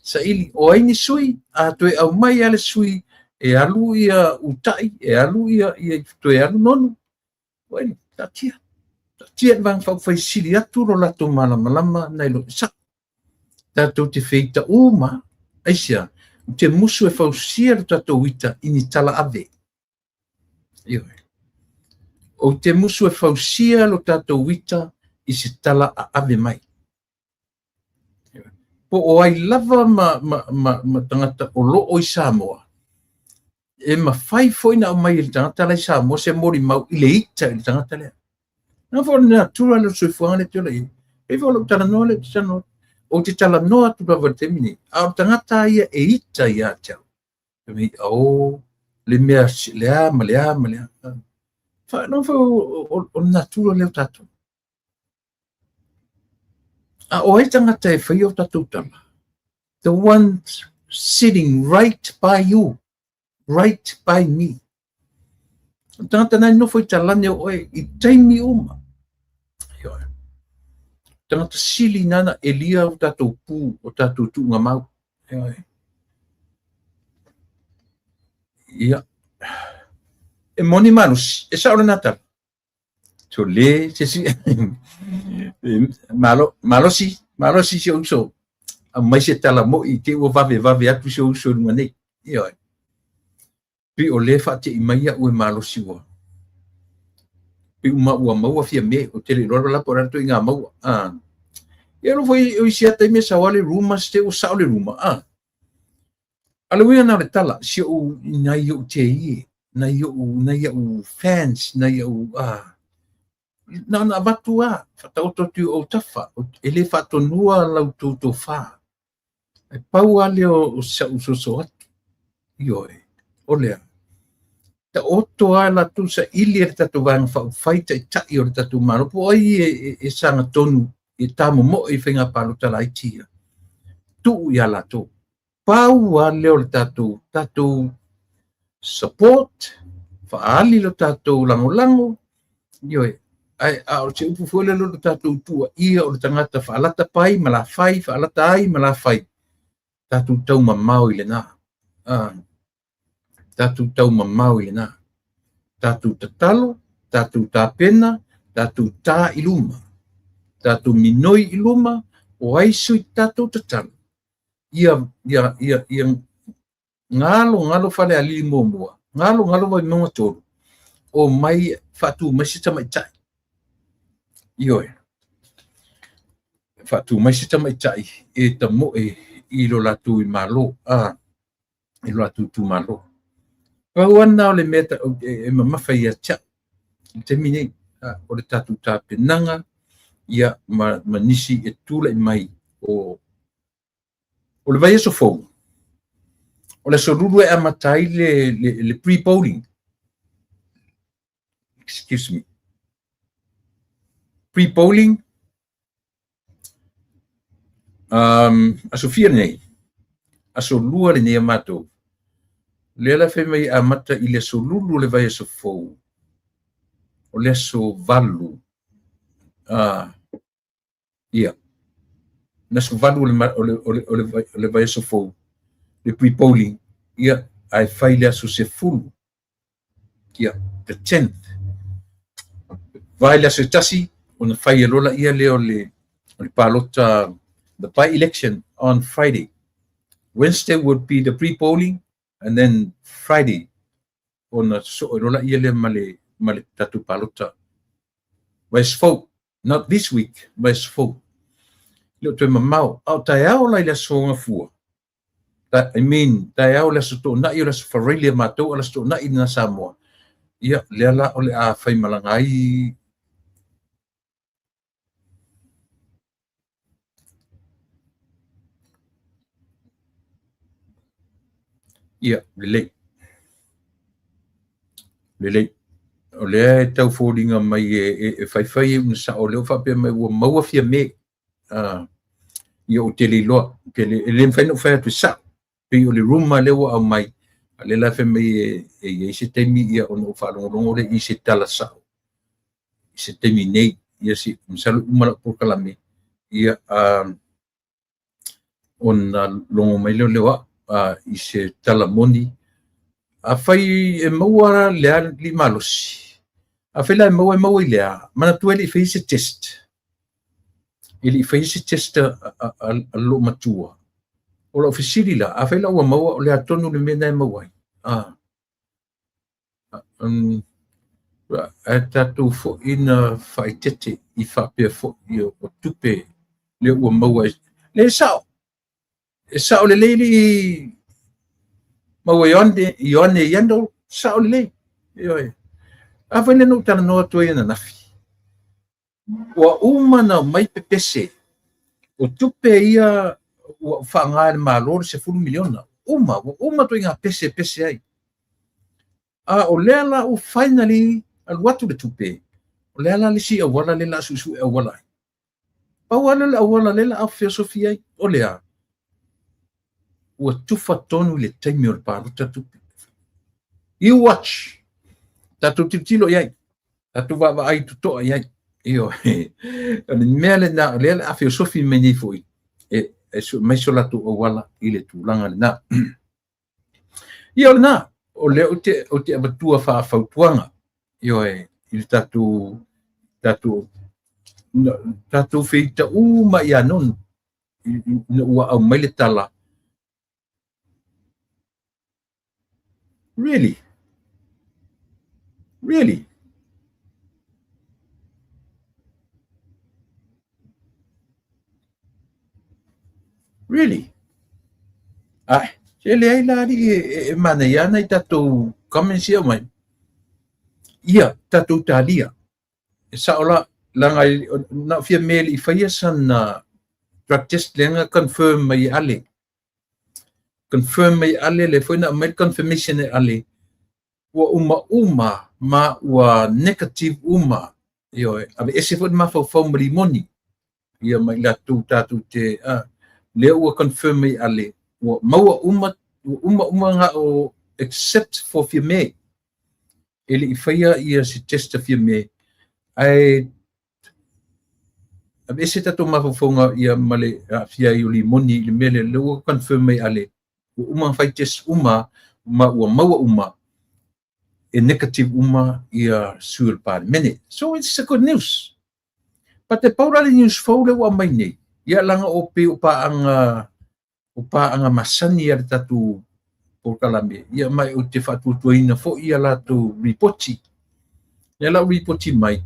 sa ili o ai ni sui a toi au mai ale sui e alu ia utai e alu ia toi alu nonu bueno tatia vang fai sili atu ro lato malama nai lo sa tatu te feita uma aisia te musu e fausia tatu wita ini tala ave o te musu e fausia lo tatu wita i se tala ave mai po o ai lava ma tangata o lo o i Samoa e ma fai foi na mai il tangata lai Samoa se mori mau ile ita il tangata le na fo na tura lo sui fuanga le tula i e fo lo tala no le tano o te tala noa tu lava temini a tangata ia e ita ia tau mi o le mea lea malea fa no fo o na tura le tato o ai tangata e whai o tatu tala. The one sitting right by you, right by me. Tangata nai no foi talane o i taimi uma. Tangata sili nana elia o tatu pu o tatu tu ngā mau. Ia. E moni manus, e saore nata. So le, se si, malosi se uso. A mai se tala mo i te o vave atu se uso runga nei. Ia. Pi o le fa te i mai a ue malosi wa. Pi uma ua maua fia me, o tele rora la por ato i ngā maua. Ia no foi o isia taime sa wale ruma se te o saole ruma. Alawea na le tala, se o nai o te ie. Nai o fans, nai o na watu fata o totu o tafa, ele fato nua lau tūtou whā. E pau ale o sa usoso atu. Io o lea. Ta oto la tu sa ili e tatu vanga whau whaita i tai o tatu maro, po ai e sanga tonu i tamu mo i whenga paluta lai tia. Tu ia lato. Pau a leo le tatou support, whaali lo tatou lango, ioi, ai o te upu fuele lo tatou tua ia o le tangata whaalata pai, ma la whai, whaalata ai, ma la whai. Tatou tau mamau i le nā. Tatou tau mamau i le nā. Tatou tatalo, tatou tāpena, tatou tā iluma. Tatou minoi iluma, o aisu i tatou tatalo. Ia ngalo fale ali momoa. Ngalo vai monga toro. O mai fatu mai sita mai tai. Ioi. Fatu mai sita mai tai. E tamo i lo latu i malo. I lo latu tu malo. Pawana o le meta e mamawhai a tia. Te mine o le tatu tāpenanga. Ia manisi e tula i mai o le vai so fou. O le soruru e amatai le pre-polling. Excuse me. Pre-polling. Aso fia nei. Aso lua le nei amato. Le ala fe mai amata i le soruru le vai so fou. O le so valu. Ia. Na so valu o le vai so fou. Le pre-polling, ia ai whaile aso se fulu. Ia, the 10th. Vaile aso tasi, o na whaia lola ia leo le palota, the by-election on Friday. Wednesday would be the pre-polling, and then Friday, o na so lola ia le male tatu palota. Wais folk, not this week, wais folk. Leo tue mamau, au tai au lai le songa fua. I mean, tai au le soto na i le farelia matou le soto na i na Samoa. Ia, le ala o le a fai malangai. Ia, le o le tau fōringa mai e fai e unsa o leo whape mai ua maua fia me. Ia o te li loa, le mwhaino whai atu sa. Pe o le ruma lewa au mai, le la fe mai e se temi ia ono whalongorongo le i se tala sao. I se temi nei, ia si msalu umala porkalame, ia on longo mai leo lewa, i se tala moni. A whai e maua lea li malosi. A whai la e maua i lea, mana tuele i whai se test. Ili i whai se test a lo matua. O la ofisiri la, a whaila ua maua o le atonu le mena e mauai. E tatou fo ina whaitete i whapea fo i o tupe le ua maua. Le sao. E sao le leili maua i one i ando, sao le leili. A whaile no tana noa tua i na nafi. Ua umana mai pepese. O tupe ia o whaanga le malore se 10 miliona. Uma to inga pese ai. O lea la o finally al watu le tupe. O lea la lisi a wala le la susu e wala. Pa wala le a wala le la a filosofia ai. O lea. Ua tufa tonu le taimi o le paruta tupe. You watch. Tatu titilo iai. Tatu wa ai tutoa iai. Iyo. Mea le na le a filosofia meni foi. Mai so latu o wala i le tūlanga le nā. Ia o le nā, o le o te abatua whaafautuanga. Ia i le tatu whita uma i anon. Ua au mai le tala. Really? Really? Really? Se le ai lari e mana iana i tatou kamensia mai. Ia, tatou talia. E saola, langa na fia mele i whaia san drug test lenga confirm mai ale. Confirm mai ale le fwina mai confirmation e ale. Ua uma ma ua negative uma. Io, abe ese fwina ma fau mari moni. ia mai latu tatu te le ua confirm mai ale ua maua uma nga o except for fia me ele i faia ia si testa fia me ai abe se tatu mafofonga ia male fia i limoni le mele le ua confirm mai ale uma fai test ua maua uma e negative uma ia suil parliament. So it's a good news. But the paurale news faule wa mai nei. Ia langa o pe upa anga masani ia tatu porkalame. Ia mai o te fatutuina fo ia la tu reporti. Ia la reporti mai.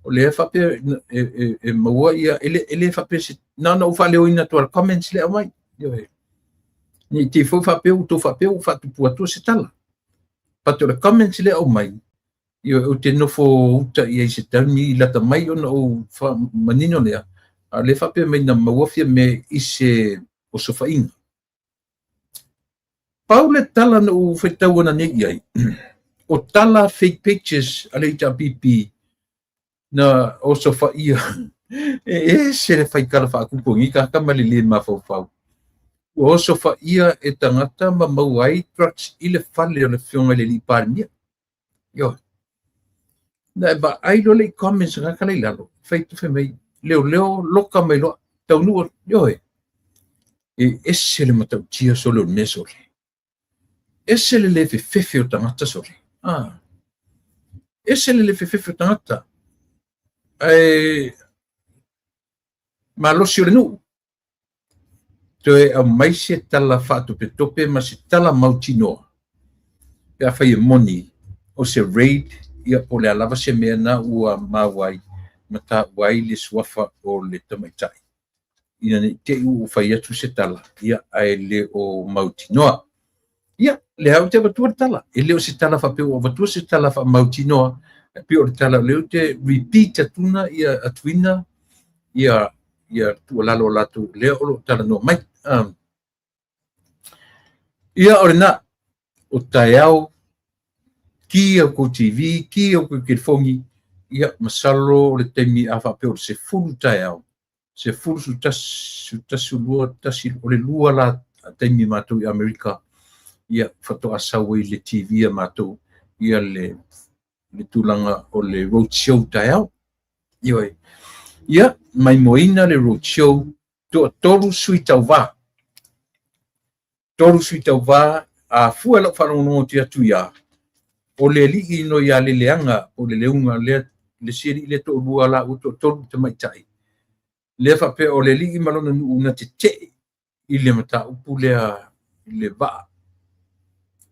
O le fape e maua ia ele fape se nana ufa leo ina tu comments le mai. Yo he. Ni te fo fape u to fape u fatu puatu se tala. Pato le comments le o mai. Yo o te nofo uta ia se tani lata mai ona o manino lea. A le fape mai na mawafia me ise o sofainga. Paule tala na u whaitau ana negi ai. O tala fake pictures a le ita pipi na o sofaia. Se le whaikala whaakupongi ka kamali le mawhau. O sofaia e tangata ma mauai trucks i le whale o le whionga le li pārmia. Yo. Na e ba ai lo le comments nga kalai lalo. Whaitu whi mai. Leo loka mai loa. Tau nua. Yo e. E ese le matau tia solo nesole. Ese le lewe fefe o tangata sole. Ese le lewe fefe o tangata. Ma losi o le nuu. Toe a mai se tala whaatu pe tope ma se tala mautinoa. Pea whai e moni o se raid ia po le alava se mea na ua mawai ma ta wai le swafa o le tamaitai. Ina ne te u whai atu se tala ia ai le o mautinoa. Ia, le hau te watua tala. E leo se tala whapeo o watua se tala wha mautinoa. E pio le tala leo te repeat atuna ia atuina ia tua lalo latu leo o tala no mai. Ia ore na o taiao ki au ko TV, ki au ko kirfongi, ia masalo le temi a whapeo se fulu taiao. Se fulu su tasu lua, tasi o le lua la temi mātou i Amerika. Ia whato asawa i le TV a mātou, ia le tulanga o le roadshow taiao. Ia, mai moina le roadshow, toru sui tau wā. Toru sui tau wā, a fua lau whanongo te atu ia. O le li ino ia le leanga, o le leunga, le siri le to lua la uto toru te maitai. Le whape o le li malona una te te, i le mata upu lea le wā.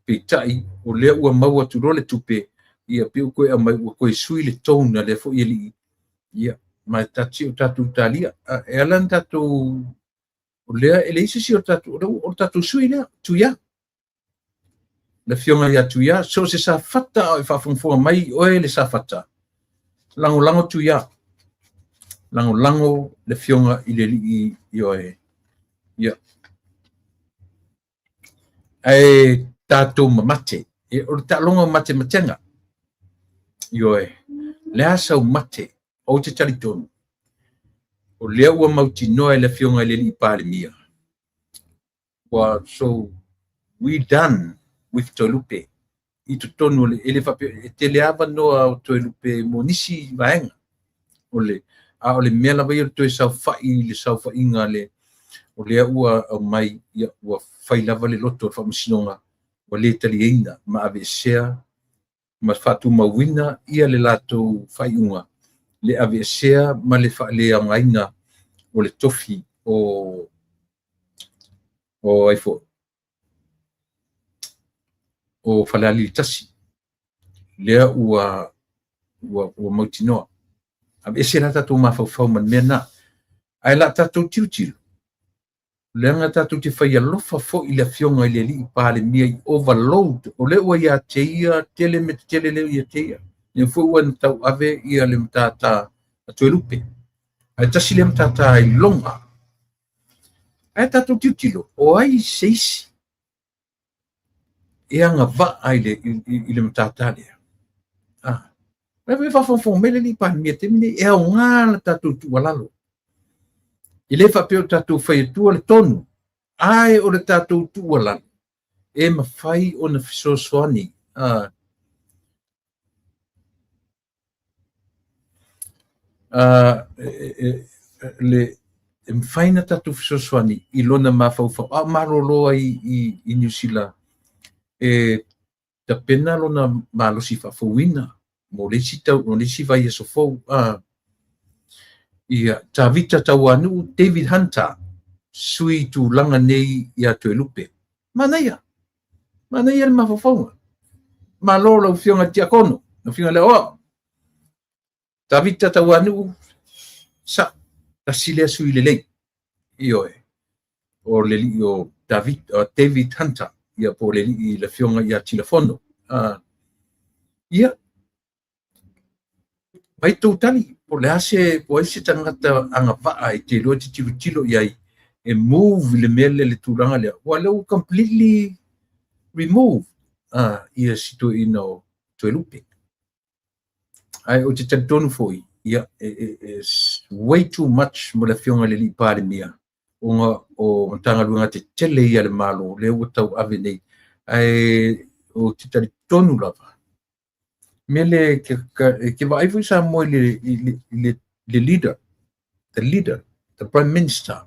Peitai, o lea ua maua tu role tupe, ia piu koe a mai ua koe sui le tona le fo i li. Ia, mai tati o tatu talia, e alan tatu, o lea ele isi o tatu sui lea, tuia. Le fionga ia tuia, so se sa fata o whawhungfua mai, oe le sa fata. Lango tuia. Lango le fionga i le li i oe. Ia. E tātou mamate, e o le tālonga mate matenga. Ioe, le asau mate, o te talitonu. O lea ua mauti noa e le fionga le li pāle mia. So, we done with Toilupe. I tu tonu le, ele fape, te le ava noa o Toilupe mo nisi vaenga. O le mea la vai o toi sau fai, le sau fai inga le, o lea ua au mai, ia ua fai lava le loto o whamusinonga. O le tali eina, ma ave sea, ma fatu mawina, ia le lato whaiunga. Le ave sea, ma le le angaina, o le tofi, o aifo, o whalali tasi. Lea ua mautinoa. Ave sea la tato mawhau man mena. Ai la tato tiutilu. Leanga tatu te whai alofa fo i la fionga i le li pāle mia i overload. O le ua ia te ia, tele me te tele leo ia te ia. Ni fo ua na tau ave ia le mtata a Toilupe. Ai tasi le mtata i longa. Ai tatu tiutilo, o ai seisi. E anga va ai le mtata lea. Mai whawhawhau mele li pāle mia te mine e au ngā la tatu tu walalo. I le whapeo tātou whai atua le tonu. Ai o le tātou tualan. E mawhai o na fisosoani. Le mawhai na tātou fisosoani i lona mawhauwhau. Maroloa i New Zealand. Ta pena lona malosi whawhauina. Mo le si vai e sofou. Ia tawita tawanu David Hunter sui tu langa nei ia Toe Lupe. Mana ia le mawhawhaunga. Malolo u fionga tiakono. Na fionga le oa. Tawita tawanu sa tasilea sui le lei. Io e. O le li o David Hunter. Ia po le li le fionga ia telefono. Ia. Mai tau tani. Po le ase tangata anga paa i te loa te tilo iai e move le mele le tūranga lea. Wa leo completely remove ia sito ina o Toe Lupe. Ai o te tantonu foi. Ia way too much mo le fionga le li pāre mia. O tanga luanga te tele ia le malo. Leo o tau ave nei. Ai o te tantonu lava. Mele ke vaifu sa mo le leader, the prime minister.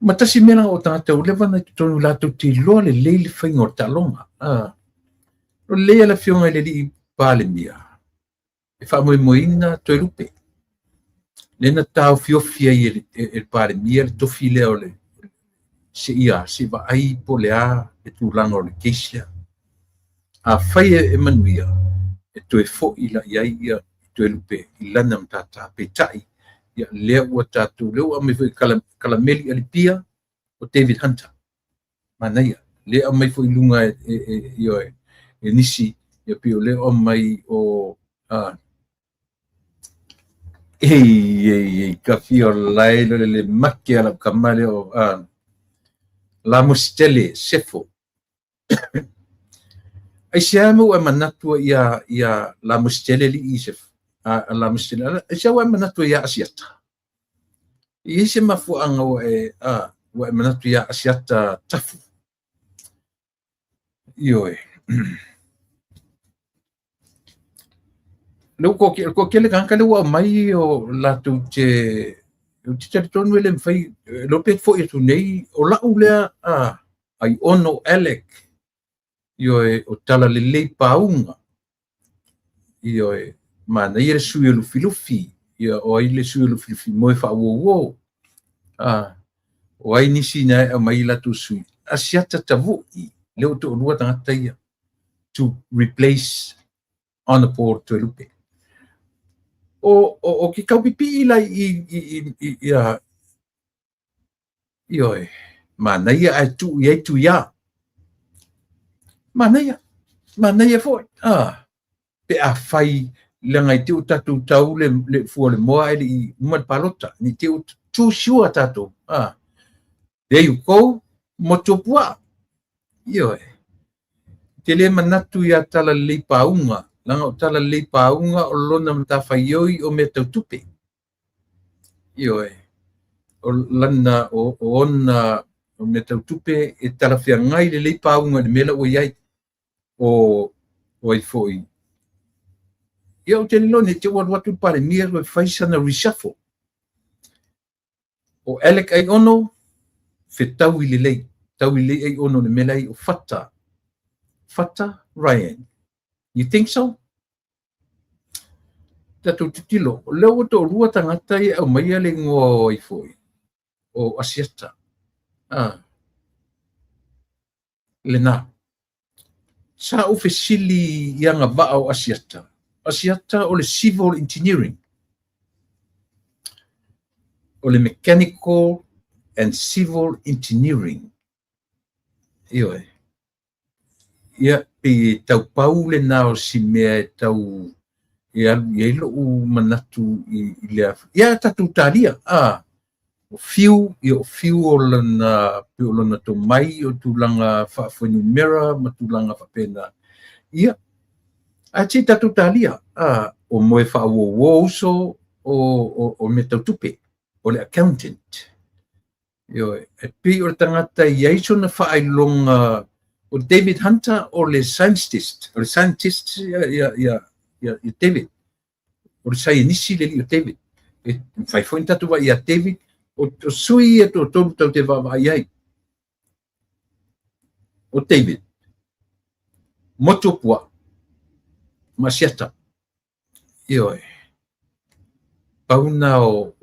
Matasi mena o tangata o lewa na tonu lato te loa le leile whainga o talonga. O lea la fionga le li pāle mia. E wha moina Toe Lupe. Lena tau fiofia i e pāle mia le tofi leo le se ia, se va ai po lea e tūlanga o le keisia. A whai e manuia e toe fo ila iai ia Toe Lupe i lana mtata pe tai ia lea ua tātou leo a mai fo i kalameli alipia o David Hunter. Manaia, lea a mai fo i lunga e nisi ia pio leo a mai o ka fio lailo le maki ala kamale o la mostele sefo. Ai siamo e manatua ia la mostele li isef. La mostele. Ai siamo e manatua ia asiata. I se mafu anga o e manatua ia asiata tafu. Io e. Leo ko kele kanka leo mai o la tu te tonu ele mfai lo pe fo tu nei o la ulea ai ono Alec. Io e o tala le lei paunga. Io e mana ia sui lufi. Io o ai le sui lufi mo fa wo. O ai nisi na mai la tu sui. Asiata tavu leo to lua tangata ia to replace on the port Toe Lupe. O ki kau pipi ila io e mana ia tu ia. Mana ia foi. Pe a fai langai te tatu tau le fua le moa ele umat palota ni te tu sure tatu. There you go. Motopua. Io e. Te le manatu ia tala le paunga. Langa o tala le paunga o lona mta faioi o me tau tupe. Io e. O lana o ona o me tau tupe e tala fia ngai le paunga le mela o iai o ai foi. Ia o te lone te watu pare mia o faisa na reshuffle. O Alec ai ono fe tau i le lei. Tau i lei ai ono le mela o Fata. Fata Ryan. You think so? Tatu titilo. Leo to rua tangata ia o maia le ngō ai foi. O asiata. Lena. Sa ofisili yang ava o asiata. Asiata o le civil engineering. O le mechanical and civil engineering. Io e. Ia pe tau pau le nao si mea tau ia lo u manatu i le ia tatu talia o fiu o lana pe o lana to mai o tulanga fa fonu mera ma tulanga fa pena ia a ti tatu talia o moe fa wo so o me tau tupe o le accountant. Yo, e pe o le tangata iai so na whaailonga o David Hunter o le scientist. O le scientist ia David. O le scientist le li o David. E whai fwoi tatu wa ia David o sui e to tolu tau te wawa iai. O David. Moto pua. Masiata. Yo e. Pauna o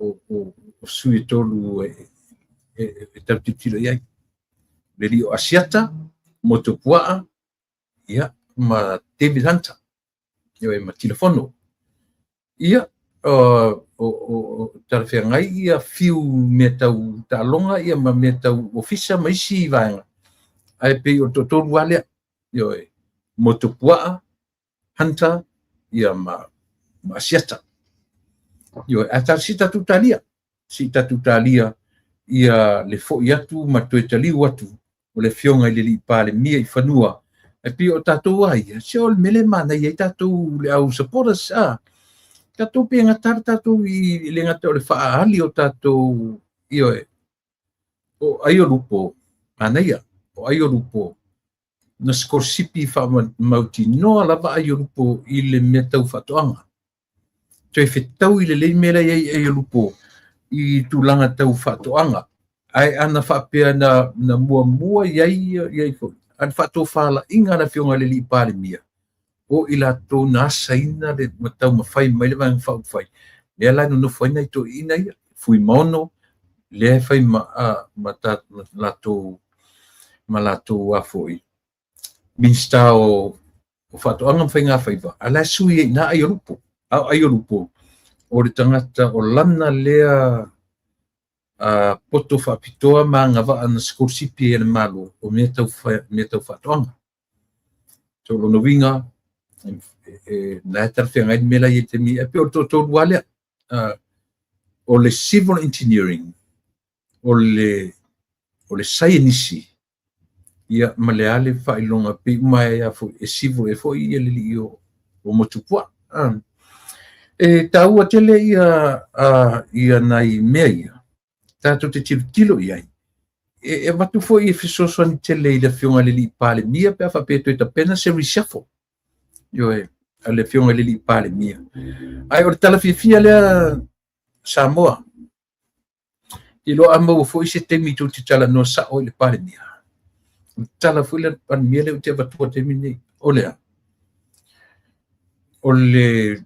sui tolu e tau titilo iai. Le li o asiata, moto pua, ia, ma David Hunter. Yo e ma telefono. Ia, o tarwhengai ia fiu me tau talonga, ia ma me tau ofisa ma isi vaenga. Ai pe o totoru wale, yo e moto pua, Hunter, ia ma asiata. Yo e atar si tatu talia, ia le fo iatu ma toe taliu atu o le fionga i le li pale mia i whanua e pi o tatou ai se o le mele mana i tatou le au supporters tatou pe ngatara tatou i le ngata o le whaali o tatou io e o ai o lupo mana ia o ai o lupo na skorsipi mauti noa lava ai o lupo i le mea tau whatoanga toe whetau i le lei mele ai o lupo i tulanga tau whatoanga. Ai ana whapea na mua iai fo. An whato whala inga na whionga le li pāle mia. O ila tō na saina le matau mawhai mai le vang whai. Lea lai no whai nei tō ina ia. Fui maono. Lea whai ma lato a foi. Minsta o whatoanga mwhai ngā whaiva. Ala sui e na ai o lupo. Ai o lupo. O le tangata o lana lea poto whapitoa ma ngā waa na skorsipi e le malo o mea tau whatoanga. So lono winga, na e tarwhenga i mela i te mi, e pe o tō wale, o le civil engineering, o le sainisi, ia ma le ale whailonga pe umai e civil e fo i e li o motupua. E taua tele ia nai mea ia. Tātou te tilo iai. E watu fo i fisosoani tele i le whionga le li pāle mia pe a whapeto e ta pena se reshuffle. Yo e, a le whionga le li pāle mia. Ai o le tala fia lea Samoa. I lo ama fo i se temi tu te tala no sa o le pāle mia. Tala fo le pan mia le o te watua temi nei. O lea. O le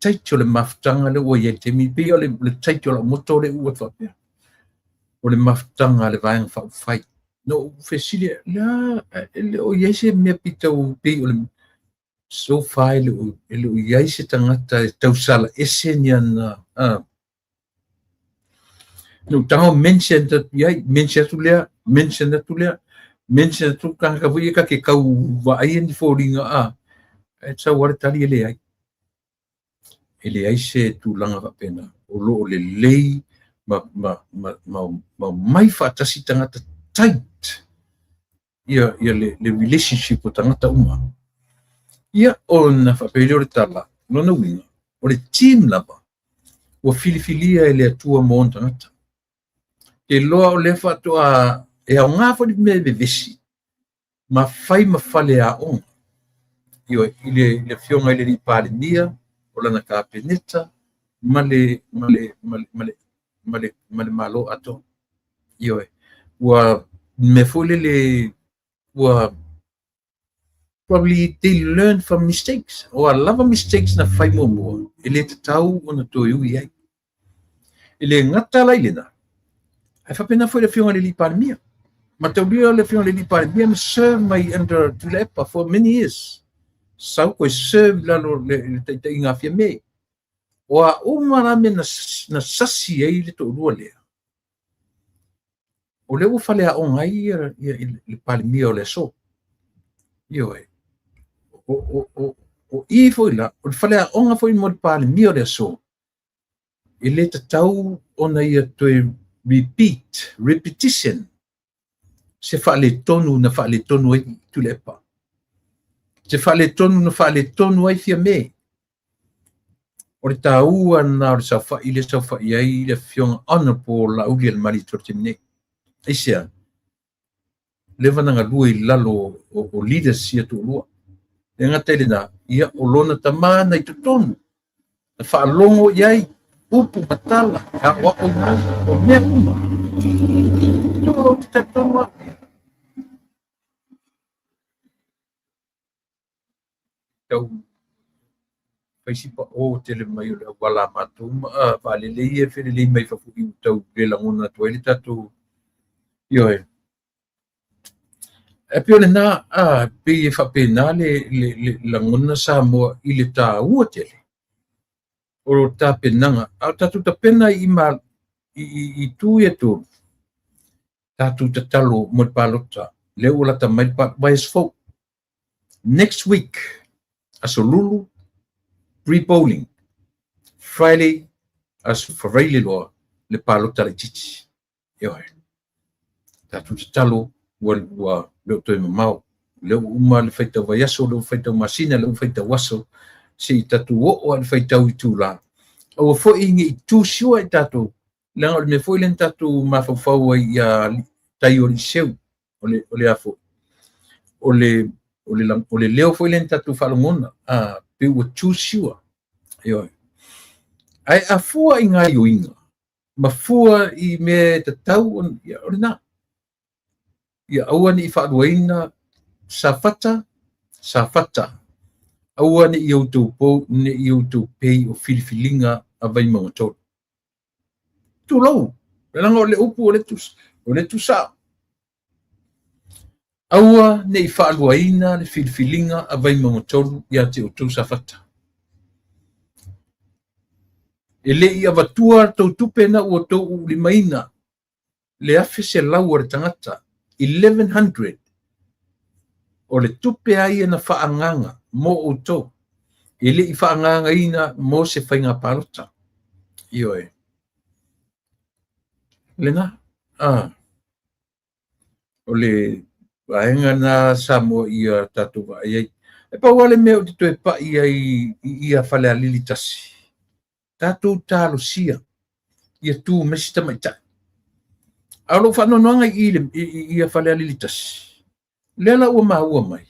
taito le maftanga le o ye te mi pe o le taito la moto le ua whapea. O le maftanga le vaenga whai. No, whesilia, la, o ye se mea pita o pe o le so whai le o ye se tangata e tausala ese ni ana. No, tango mention that yai, mention tu kanga vui ka ke kau wa ai ni fōringa e tau wale tali ele ai. Ele ai se tu langa whapena. O lo o le lei ma mai whaatasi tangata tight. Ia le relationship o tangata uma. Ia o na whapele o le tala. Nona winga. O le team lava. O filifilia e le atua mo on tangata. Ke loa o le whatoa e au ngā whani me vesi. Ma whai ma whale a on. Ia le whionga i le li pāle nia. O lana ka peneta male malo ato yo wa me fole wa probably they learn from mistakes or a lot of mistakes na fai mo ele te tau ona to yu ai ele ngata lai lena ai fa pena foi le fiona li par mia ma te le fiona li par mia me serve my under tulepa for many years. Sau koe serve lalo le te inga fia me. O a umara me na sasi ei le to rua lea. O le ufale a o ngai le palimia o le so. Io e. O i foi la, o le fale a onga foi mo le palimia o le so. E le tatau ona ia toe repetition. Se fale tonu na fale tonu e tulepa. Se fale tonu na fale tonu ai fia me. o le tāua na o le saufa'i le saufa'i ai le fionga ana po lauli le mali tortimine. Isia, le vananga lua i lalo o leaders sia tu lua. Le ngata ele na, ia o lona tamana i tutonu. Na whaalongo iai, upu matala, ka wako o mea kuma. Tō te tatonga. Tau, paisi pa o te le mai o le wala matu, vale le ia fere le mai fafu i tau le langona tu ele tatu. Ioe. E pio le na, pe e whapena le langona sa moa i le tā ua tele. O tā penanga, a tatu ta pena i tu e tu. Tatu ta talo mo palota, le ula ta mai pa vai fo. Next week, aso lulu, pre-polling. Friday, aso whareile loa, le palota le chichi. Ioe. Tatu ta talo, ua leo toi mamau. Leo uma le whaita vaiaso, leo whaita masina, leo whaita waso. Si tatu o le whaitau i tū la. O fo ingi i tū siua i tatu. Langa o le me fo ilen tatu mawhawhau ai tai o li seu. O le afo. O le leo fo ilen tatu whalongona. Pe ua tū siua. Ai a fua i ngai o inga. Ma fua i me te tau o le na. Ia auani i whaaluaina sa fata. Auani i au tau pou, ne i au tau pei o filifilinga a vai mga tōru. Tu lau, langa o le upu o le tusa. Aua ne i whaaluaina le filifilinga a vai mga tōru ia te o tau sa fata. E le i avatua tau tupena ua tau u limaina. Le afe se lau ar tangata. 1100 o le tupe ai na whaanganga mo o tō. E le i whaanganga ina mo se whainga parota. Ioe. Lena? O le waenga na samo ia tatu wa iai. E pa wale meo te toe pa ia whale a lili tasi. Tatu talo sia. Ia tū mesita maita. Alo whanonoanga ia whale a lili tasi. Lela ua mahua mai.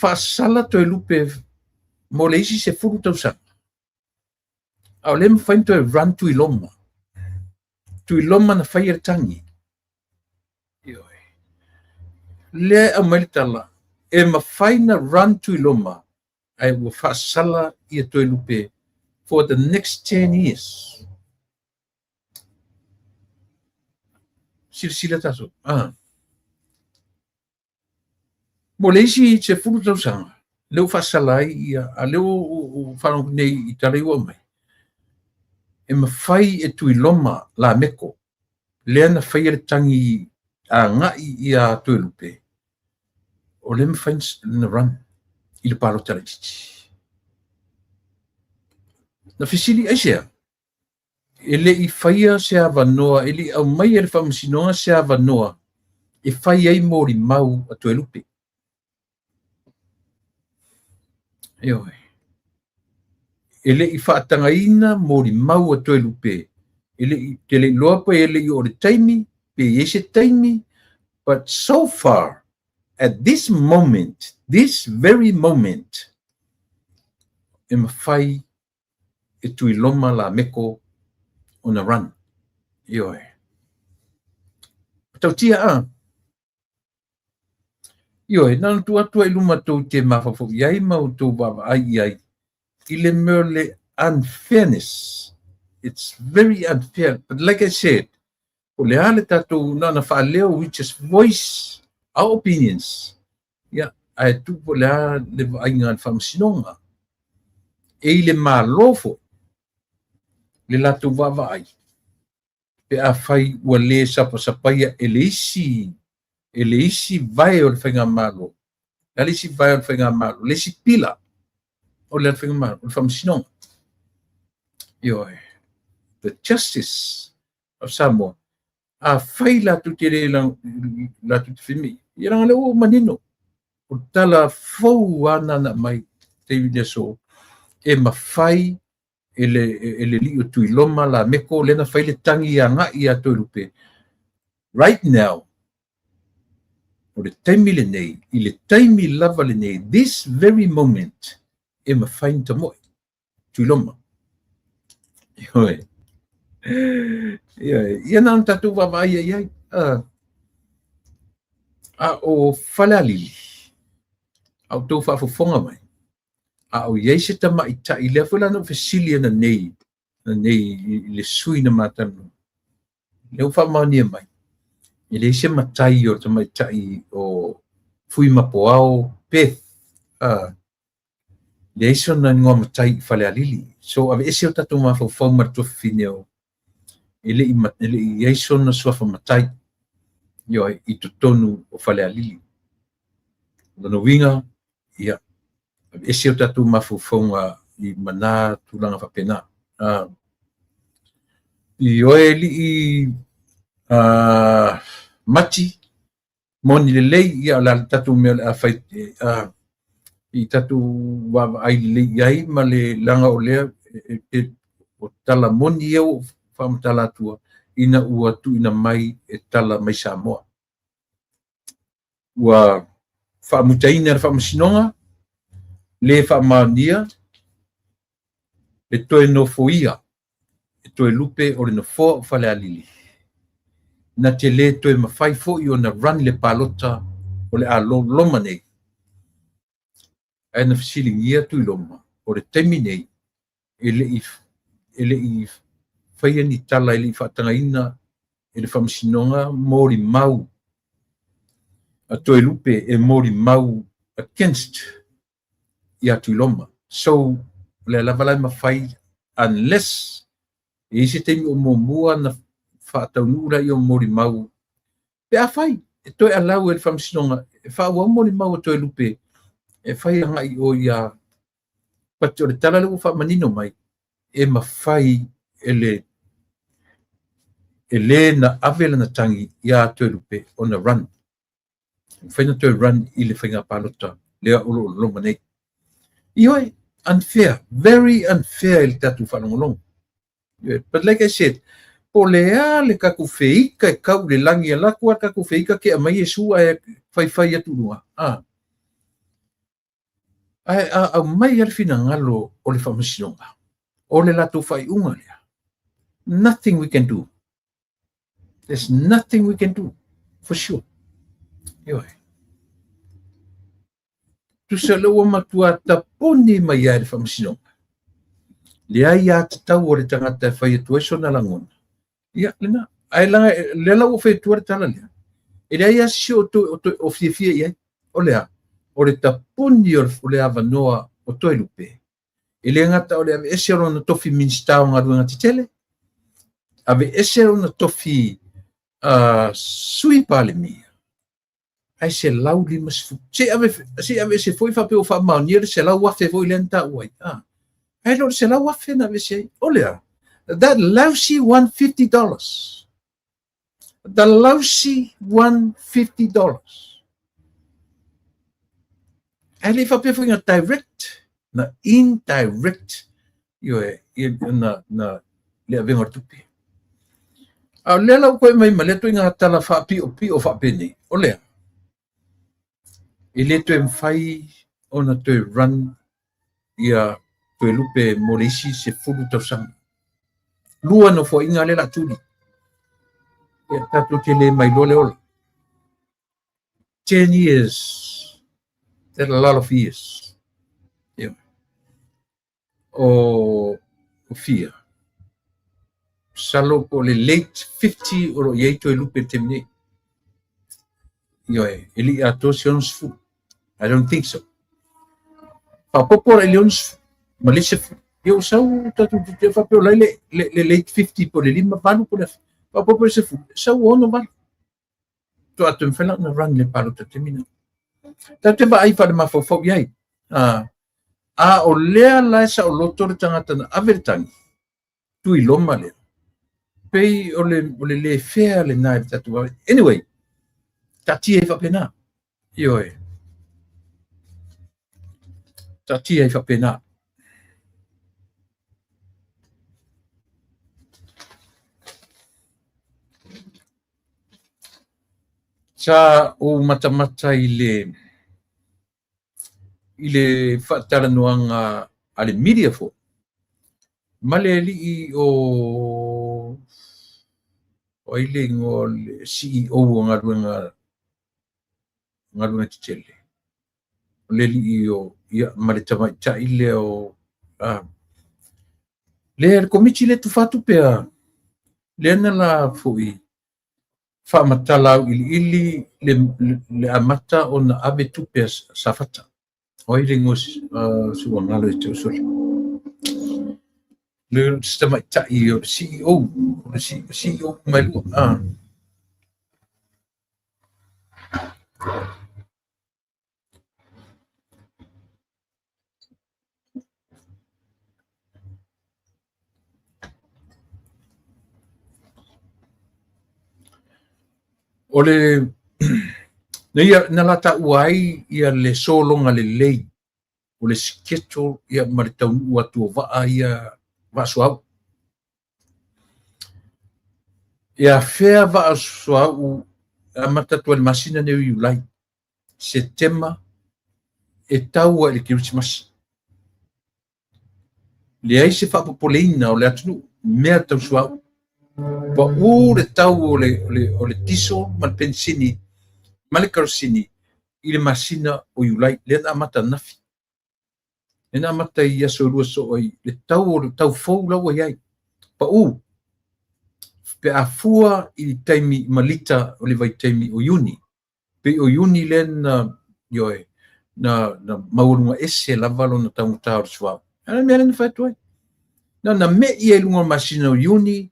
Whaasala toi lupe mo le isi se furu tau sanga. Au le mwhain toi run tui loma. Tui loma na whaia tangi. Le a maritala. E mawhaina run tui loma. Ai ua whaasala ia toi lupe for the next 10 years. Sila taso. Mo le isi se furu tau sanga. Leo whasalai ia, a leo whanau nei i tare ua mai. E mawhai e tui loma la meko. Lea na whai e tangi a ngai i a tue lupe. O le mawhai na run i le palo tala titi. Na fisili aisea. E le i whaia se awa noa, e li au mai e le whamasinoa se awa noa. E whai ai mori mau a tue lupe. Ioe. Ele i whaatangaina mori mau a toi lupe. Ele i te le loa pa ele i ore taimi, pe yese taimi, but so far, at this moment, this very moment, e mawhai e tui loma la meko on a run. Ioe. Tau tia Ioe, nana tu atua i luma tau te mawhafo iai mau tau wawa ai. Ile merle unfairness. It's very unfair. But like I said, o le ale tatou nana whaaleo, we just voice our opinions. Yeah, ai tupo le a le ainga whamasinonga. E ile malofo le latu wawa ai. Pe a whai ua le sapaia ele isi vai o le whainga malo. Le isi vai o le whainga malo. Le isi pila o le whainga malo. Le whamasinonga. Ioe. The justice of Samoa. A whai latu te re latu te whimi. I ranga le o manino. O tala fau ana na mai te video so. e mawhai ele li o tui loma la meko lena whai le tangi a ngai a toi lupe. Right now, o le taimi le nei, i le taimi lava le nei, this very moment, e mawhai nta moe, tui loma. Ioe. Ia nang tatu wawai ai. A o whalealili, au tau whaafofonga mai. A o iei se tama i ta, i lea whala no whesilia na nei le sui na matanu. Leo whamania mai. I le se matai o tama i ta i o fui mapoao peth. Le se na ngā matai i whalealili. So ave ese o tatu mawhau martofi neo. Ele i eiso na suafa matai. Yo i totonu o whalealili. Lano winga, ia. Ese o tatu mawhauwhaunga i mana tūlanga whapena. I oe li i mati, moni le lei, ia la tatu mea le awhai, i tatu wawa ai le iai, ma le langa o lea, o tala moni eo, whamatala atua, ina ua tu ina mai e tala mai Samoa. Ua whaamutaina le whaamasinonga, le whaamania, le toe no foia, e toe lupe o le no foa o whalealili. Na te le toe mawhai fo i o na run le palota o le a loma nei. Ai na fisilingia tui loma, o le temi nei, e le i whaia ni tala, e le i whaatangaina, e le whaamasinonga, mori mau. A toe lupe e mori mau against ia tui loma. So, le lavalai mawhai, unless, e isi teimi o mua na whaataunura i o mori mau, pe a whai, e toi alau e le whaamasinonga, e whaua mori mau a toi lupe, e whai anga i o ia, pati o le tala leo whaamanino mai, e mawhai e le na avela na tangi ia toi lupe o na run. Whaina toi run i le whainga palota, lea olo loma nei. Ioi, unfair, very unfair il tatu whanongolong. But like I said, po lea le kaku feika e kau le langi a lakua kaku feika ke a mai e sua e whai atu nua. Au mai alfina ngalo o le whamasinonga. O le lato whai unga lea. Nothing we can do. There's nothing we can do, for sure. Ioi. Tu se lewa matua taponi mai ai le whamasinonga. Lea ia te tau o le tangata e whai atu eso na langona. Ia, lena. Ai langa, le lau o whai tuare tala lea. E lea ia si o fia iai. O lea. O le taponi o le awanoa o toi lupe. E le ngata o le ave ese aro na tofi minstao ngā rua ngati tele. Ave ese aro na tofi sui pale mia. Ai se lau lima sifu. Se ave se foi whape o wha maunir, se lau wafe foi lenta uai. Ai lo se lau wafe na ve se. Olea. That lousy $150. The lousy $150. Ai le whape foi nga direct, na indirect, ioe, na le avenga tupi. Au le lau koe mai ma le tui ngā tala whapi o whapene. Olea. I le tue mwhai o na tue run ia tue lupe moresi se fulu tausanga. Lua no fo inga le la tuli. Ia tatu te le mai lole ola. 10 years. That's a lot of years. Yeah. O fear. Salo ko le late 50 o iei tue lupe te mne. Ioe, eli ato se ons fu. I don't think so. Pa popora ili ons ma le se fu. Io sau tatu te whapeo lai le late 50 po le lima valu po le pa popora se fu. Sau ono valu. To atu mwhela na run le palo ta te mina. Ta te ba ai whare mawhawhau iai. O lea lai sa o loto le tangata na avertangi. Tui loma le. Pei o le fea le nai tatu wale. Anyway, tati e whapena. Ioe. Tati e whapena. sa o matamata i le whaataranoanga ale media fo. Male li o ile ngo le CEO o ngaruanga titele. Le li o ia male tamaita ile o le komiti le tufatu pea le na la foi fa matala ili le amata ona ave tu pea safata. O ile ngo su ngalo te usuli. Le tamaita i o CEO mai lu ole na lata uai ia le solonga le lei o le schedule ia maritau watu va ia va suau ia fea va suau amata le masina ne ulai setema e tau le Christmas le ai se fa popolina o le atu mea tau suau pa o le tau o le tiso mal pensini mal karsini i le masina o ulai le amata nafi ena mata ia so oi le tau fou la wa ai pa u pe afua i taimi malita o le vai taimi o uni pe o uni len yoe na maurunga ese la valo na tau tau swa ana me len fatoi na me ia lunga masina o uni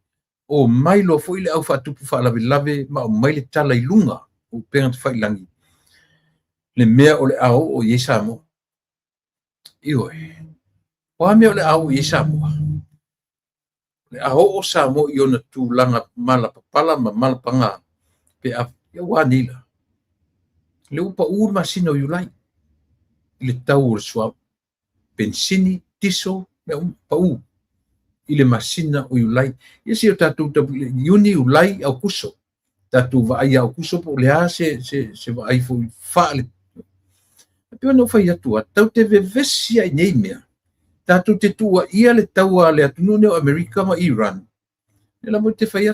o mailo foi le au fatu fa lave ma o maile tala i lunga o penga te fai langi le mea o le au o yesa mo ioi o me o le au yesa mo le au o sa mo i ona tu langa mala papala ma mala panga pe a ia wanila le upa ur masina o yulai le tau o swa pensini tiso me pa u ile masina o yulai ia si o tatu uni ulai au kuso tatu va ai au kuso po le ase se va ai fo fa le pe no fa ia tu tau te vevesi ai nei mea tatu te tua ia le taua le atunu o Amerika ma Iran e la mo te fa ia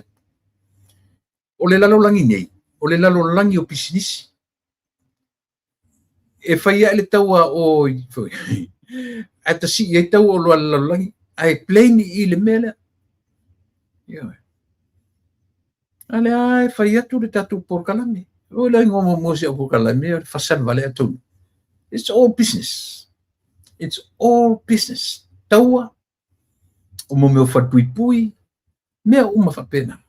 o le lalo langi nei o le lalo langi o pisinisi e fa ia le taua o ata si ia taua o lo lalo langi ai plane i le mele ia ale ai fa ia tu le tatu por kalame o la ngomo mo se por kalame fa san vale atu it's all business. It's all business. Taua o mo meu fatuipui mea uma fapena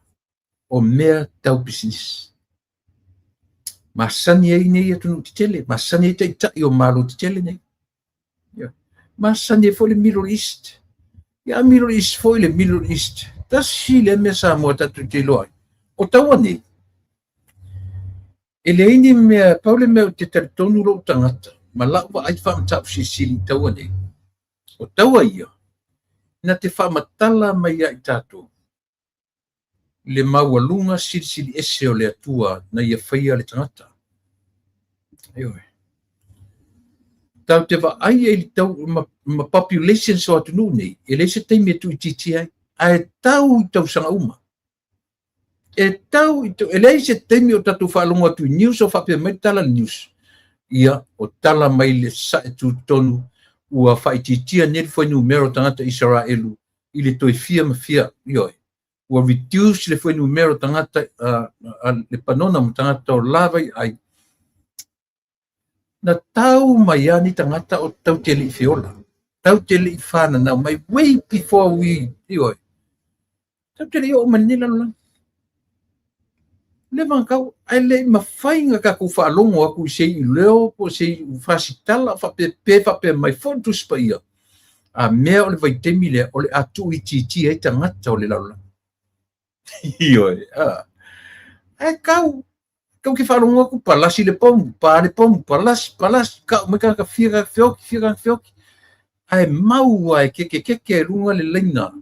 o mea tau business. Masani ai nei atu titele, masani ai tai o malo titele nei. Masani foi le Middle East. Ya Middle East foi le Middle East. Tas le me sa mo tatu te loi. O taua nei. Ele ini mea paule mea te tonu lo tangata. Ma la wa ai fa mta sili taua nei. O taua ia. Na te fa matala mai ai tatu. Le mawalunga sili ese o le atua na ia faia le tangata. Aioi. Tau te wa ai e tau ma population so atu nu nei. Ele se teimi e tu i titi ai. Ai tau i tau sanga uma. E tau i tau. Ele se teimi o tatu whaalunga tu news o whapea mai tala news. Ia o tala mai le sa e tu tonu ua whaititia neri foi numero tangata Israelu i le toi fia ma fia ioi. Ua reduce le foi numero tangata le panona mo tangata o lavai ai. Na tau mai ani tangata o tau te li fiola. Tau te li whana now mai way before we ioi. Tau te li o manila lang. Le mankau ai le mawhainga ka ku whaalongo aku se i leo po se i whasitala whape mai fontus pa ia. A mea o le vaitemi le o le atu i titi e tangata o le laula. Ioi. Ai kau ki whaalongo aku palasi le pomu, palasi, kau me ka whira fioki. Ai mau ai keke runga le leina.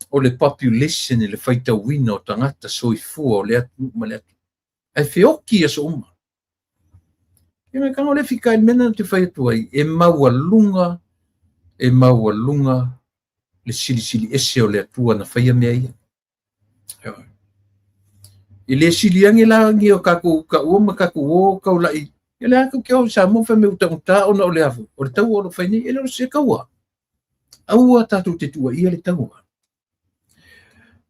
O le population e le whaitawina o tangata soifua o le atu ma le atu. ai feoki a so uma. E me kanga le fika i mena te whai atu ai, e maua lunga le sili ese o le atua na whaia mea ia. I le siliangi la ngi o kaku ka uma kaku o kau lai. I le aku kia o sa mo whai me uta o na o le afu. O le tau o le whaini, e le o se kaua. Aua tatu te tua ia le taua.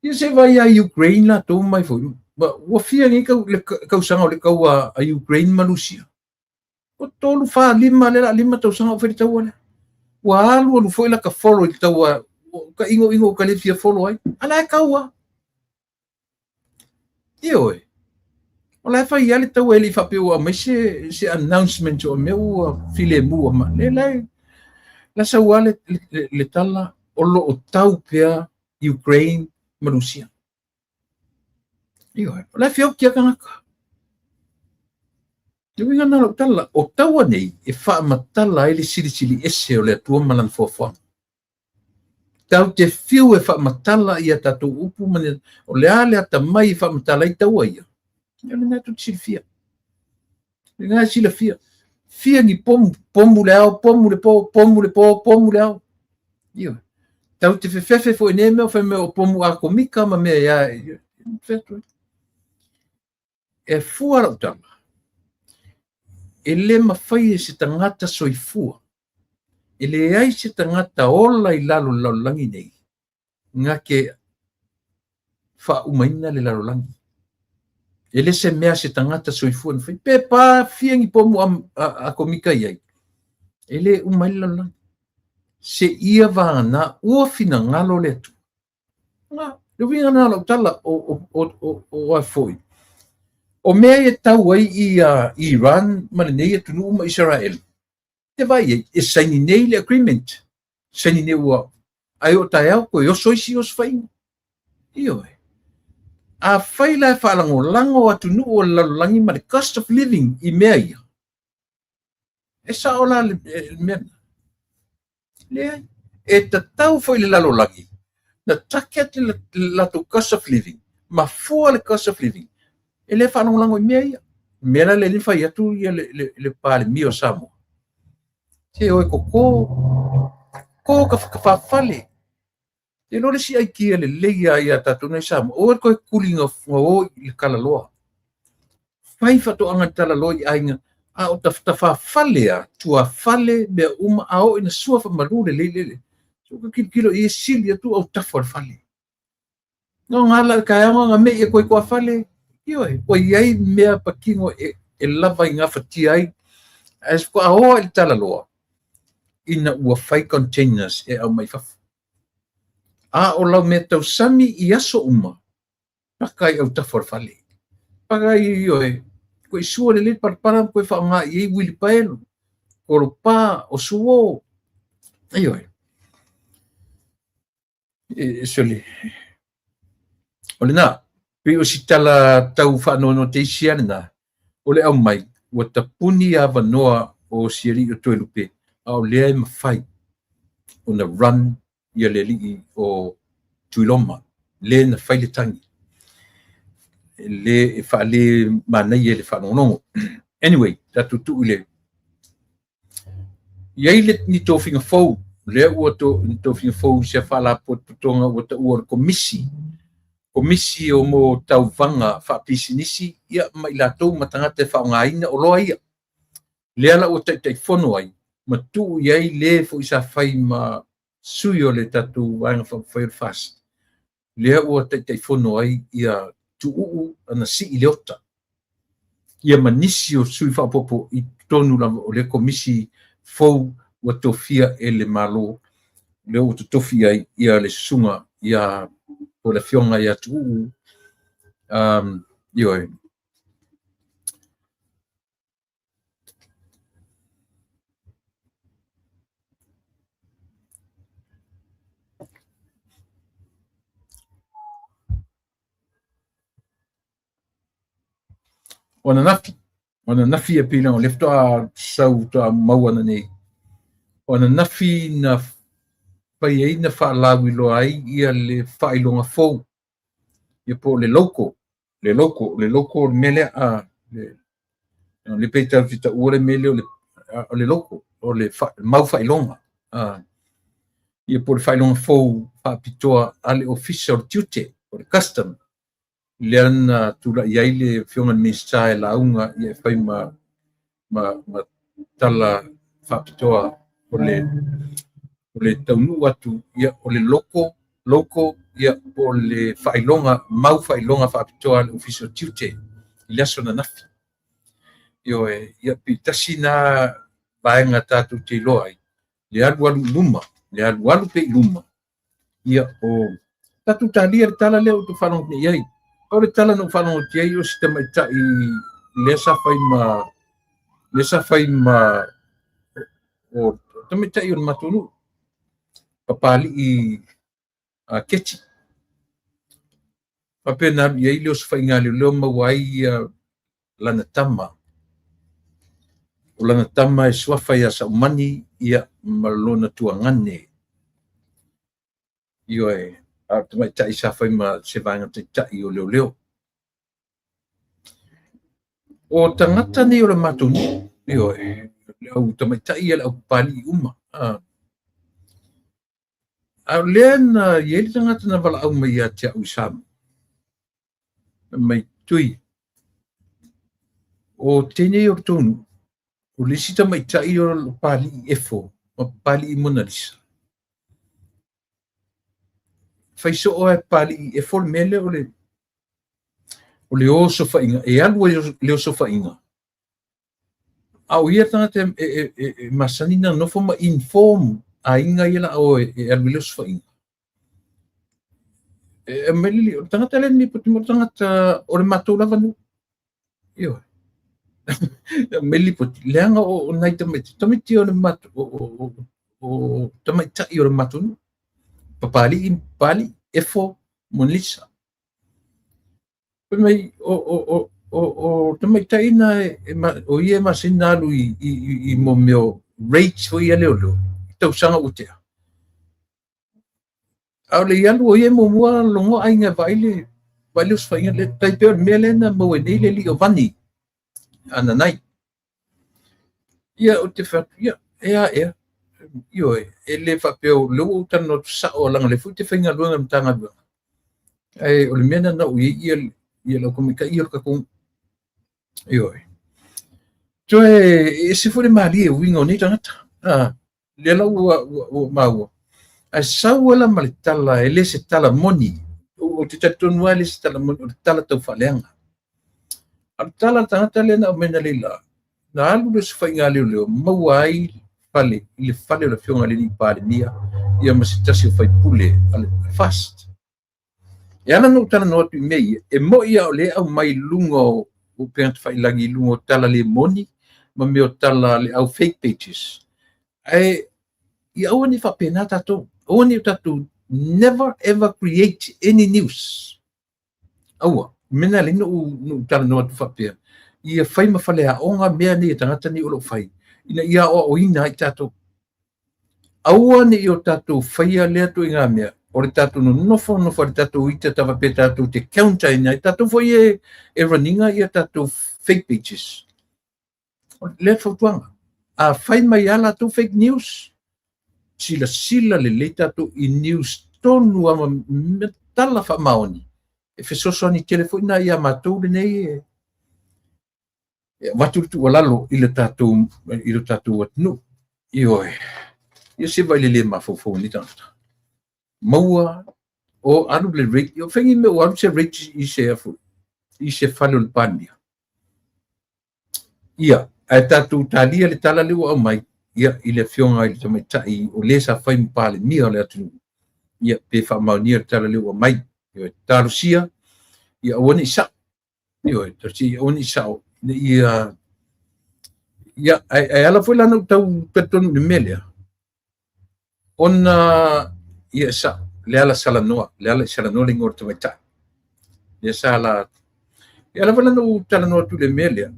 Ia se vai a Ukraine la tō mai fo. Wa fia ngi kau sanga o le kaua a Ukraine malusia. O tolu wha lima tau sanga o wheri taua le. Wa alu alu foi la ka follow i taua. Ka ingo ka le fia follow ai. Ala e kaua. Ioi. O la whai ale tau e li whapeo a mai se announcement o meu file mua ma. Le lai. La saua le tala o lo o tau pea Ukraine malusia. Ioi. O la whiau kia kanaka. Ioi ngana lo tala. O taua nei e wha matala e le sili ese o le atua malan fōwha. Tau te whiu e wha matala i a tatou upu mani. O le ale ata mai wha matala i taua ia. Ia le natu sili fia. Le ngā sila fia. Fia ni pomu le au, pomu le au. Ia. Tau te whewhewe fo ene mea, whai mea o pomu a komika ma mea ia. E fuara utama. E le mawhai e se tangata soifua. E le ai se tangata ola i lalo langi nei. Ngā ke wha umaina le lalo langi. E le se mea se tangata soifua na whai. Pe pā whiangi pomu a komika iai. E le umaina langi. Se ia vāna ua fina ngalo le atu. Ngā, le winga ngalo tala o a foi. O mea e tau ai i Iran, mana nei e tunu uma Israel. Te vai e saini nei le agreement. Saini nei ua. Ai o tai au koe oso isi os whainga. Io e. A whaila e whalango lango atu nu o lalangi ma le cost of living i mea ia. E sa ola le mea. Le ai. E ta tau whai le lalo langi. Na take ati lato cost of living. Ma fua le cost of living. E le whanau lango i mea ia. Mea le ni whai atu ia le pāle mio Samoa. Te oi ko ka whakawhawhale. Te lore si ai kia le leia ia tatu nei Samoa. O e koe kulinga o i le kalaloa. Whai whato anga talaloa i ainga. A o ta whawhale a tua whale mea a o ina sua whamarure le. So ka kilo i e sili atu au tawhar whale. Ngā ngala ka anga ngā mea koe kua whale. Ioi, o iai mea pakingo e lava i ngā whatia ai. As ko a hoa i tala loa. Ina ua whai containers e au mai whafu. A o lau mea tau sami i aso uma. Pakai au tawhar whale. Pakai ioi. Ko i sua le le parpara koe wha ngā i ei wili paelu. Koro pā o suo. Ioi. Soli. Ole nā. Pe o si tala tau whaanono te isiane nā. O le au mai, ua tapuni a wanoa o siari o toe lupe, a o lea e mawhai o na run ia le lii o Tuiloma, le na whai le tangi. Le e wha le manai e le whaanonongo. Anyway, tatu tu le. Iai le ni tōwhinga fau, lea ua tōwhinga fau se whala potonga o ta ua komisi. Komisi o mo tau vanga whapisinisi, ia mai lātou matangata e whaongaina o loa ia. Lea la o tai whono ai, ma tu iai le fo isa whai ma sui o le tatu wanga whai fast. Lea o tai whono ai, ia tu ana si i leota. Ia manisi o sui whapopo i tonu la o le komisi fau wa tofia e le malo. Lea o tofia ia le sunga, ia o le fionga ia tu ioi. Ona nafi e pila o lefto a sau to mawana nei. Ona nafi na pai eina whaalawi lo ai ia le whailonga fau. Ia po le loko. le loko mele le peita fita ore mele le loko o le mau failonga ia por failonga fou faapitoa ale official duty o le custom le ana tula iai le fionga minista e launga ia fai ma tala faapitoa o le taunu atu ia o le loko ia o le failonga mau failonga faapitoa le official duty le aso na nafi io ia pitasi na vaenga tatu te loa ai le alu luma le alu pe luma ia o tatu talia tala leo tu falong ni ai o le tala no falong ti ai o sistema ita i le sa fai ma o tamita i o matunu papali i keti papena ia le o sa fai ngali leo mawai lana tama o lana tama e swafa ia sa umani ia malona tuangane io tamai tai sa fai ma se vanga te tai o leo o tangata ni o le matunu io au tamai tai ala pali uma a lena ye tangata na vala au mai tia usam mai tui o tene o tonu o lisita mai tai o pali efo o pali monalisa fai so o pali efo mele o le oso fainga e alu le oso fainga au ia tangata masanina no fo ma inform a inga ila o alu le oso fainga meli tangata le ni puti tangata o le matou lava nu io meli puti leanga o nai tamiti o le matu o tamita i o le matu nu pali efo monlisa mai o tamita ina o ia masina lu i mo meo rate o ia leo tau sanga utea au le ialu o ia mo mua longo ainga vaile os fainga le taipe mele na mo e nei le li o vani ana nai ia o te fa ia io le fa pe o lo tano sa o langa le futi fainga luanga mtanga lu ai o le mena na o ia lo komika ia ka kon io e se fore mali e wingo ni tangata le la o maua a sawala malitala ele se tala moni o te tatonu ale se tala moni o tala tau faleanga al tala tangata le na mena lila na alu le sfainga le mawai fale le fale le fionga le ni pale mia ia masitasi fai pule ale fast ia na no tala no tu mei e mo ia le au mai lungo o pent fai langi lungo tala le moni ma me o tala le au fake pages ai ia o ni fa penata to only to never ever create any news. Aua, mena le no tala no tu fapia. Ia fai ma fale a onga mea ni tangata ni olo fai. Ina ia o ina i tato. Aua ni o tato fai a lea tu inga mea. O le tato no nofo le tato ita tava pe tato te counter ina. I tato foi e raninga ia tato fake pages. Le fautuanga. A fai mai ala tu fake news. Sila le leta to i news tonu ama metala fa maoni e fesoso ni telefoni na ia matou le nei watu tu walalo i le tatou atnu io se vai le mafofo ni tanta maua o anu le rate io fengi me o anu se rate i se falo le pania ia a tatou talia le tala le o mai ia ile fionga ile tama tai o le sa fai mpale mia le atu ia pe fa maunia tala le o mai ia tarusia ia oni sa ia tarsi oni sa ia ai ala foi la no tau peton de melia ona ia sa le ala sala noa le ngor tama tai ia sala ia ala foi la no tala no tu le melia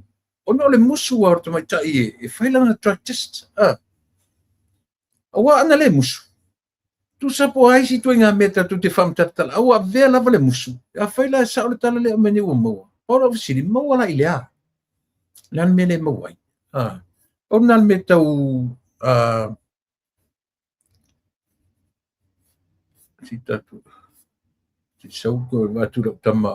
ono le musu wa tama tai e fai la na track test awa ana le musu tu sapo ai si tu nga meta tu te fam tatal au ave la vale musu a fai la sa o tala le meni o mo ora si mo wala ilea lan mele mo wai o nan meta u si tatu si sau ko va tu tama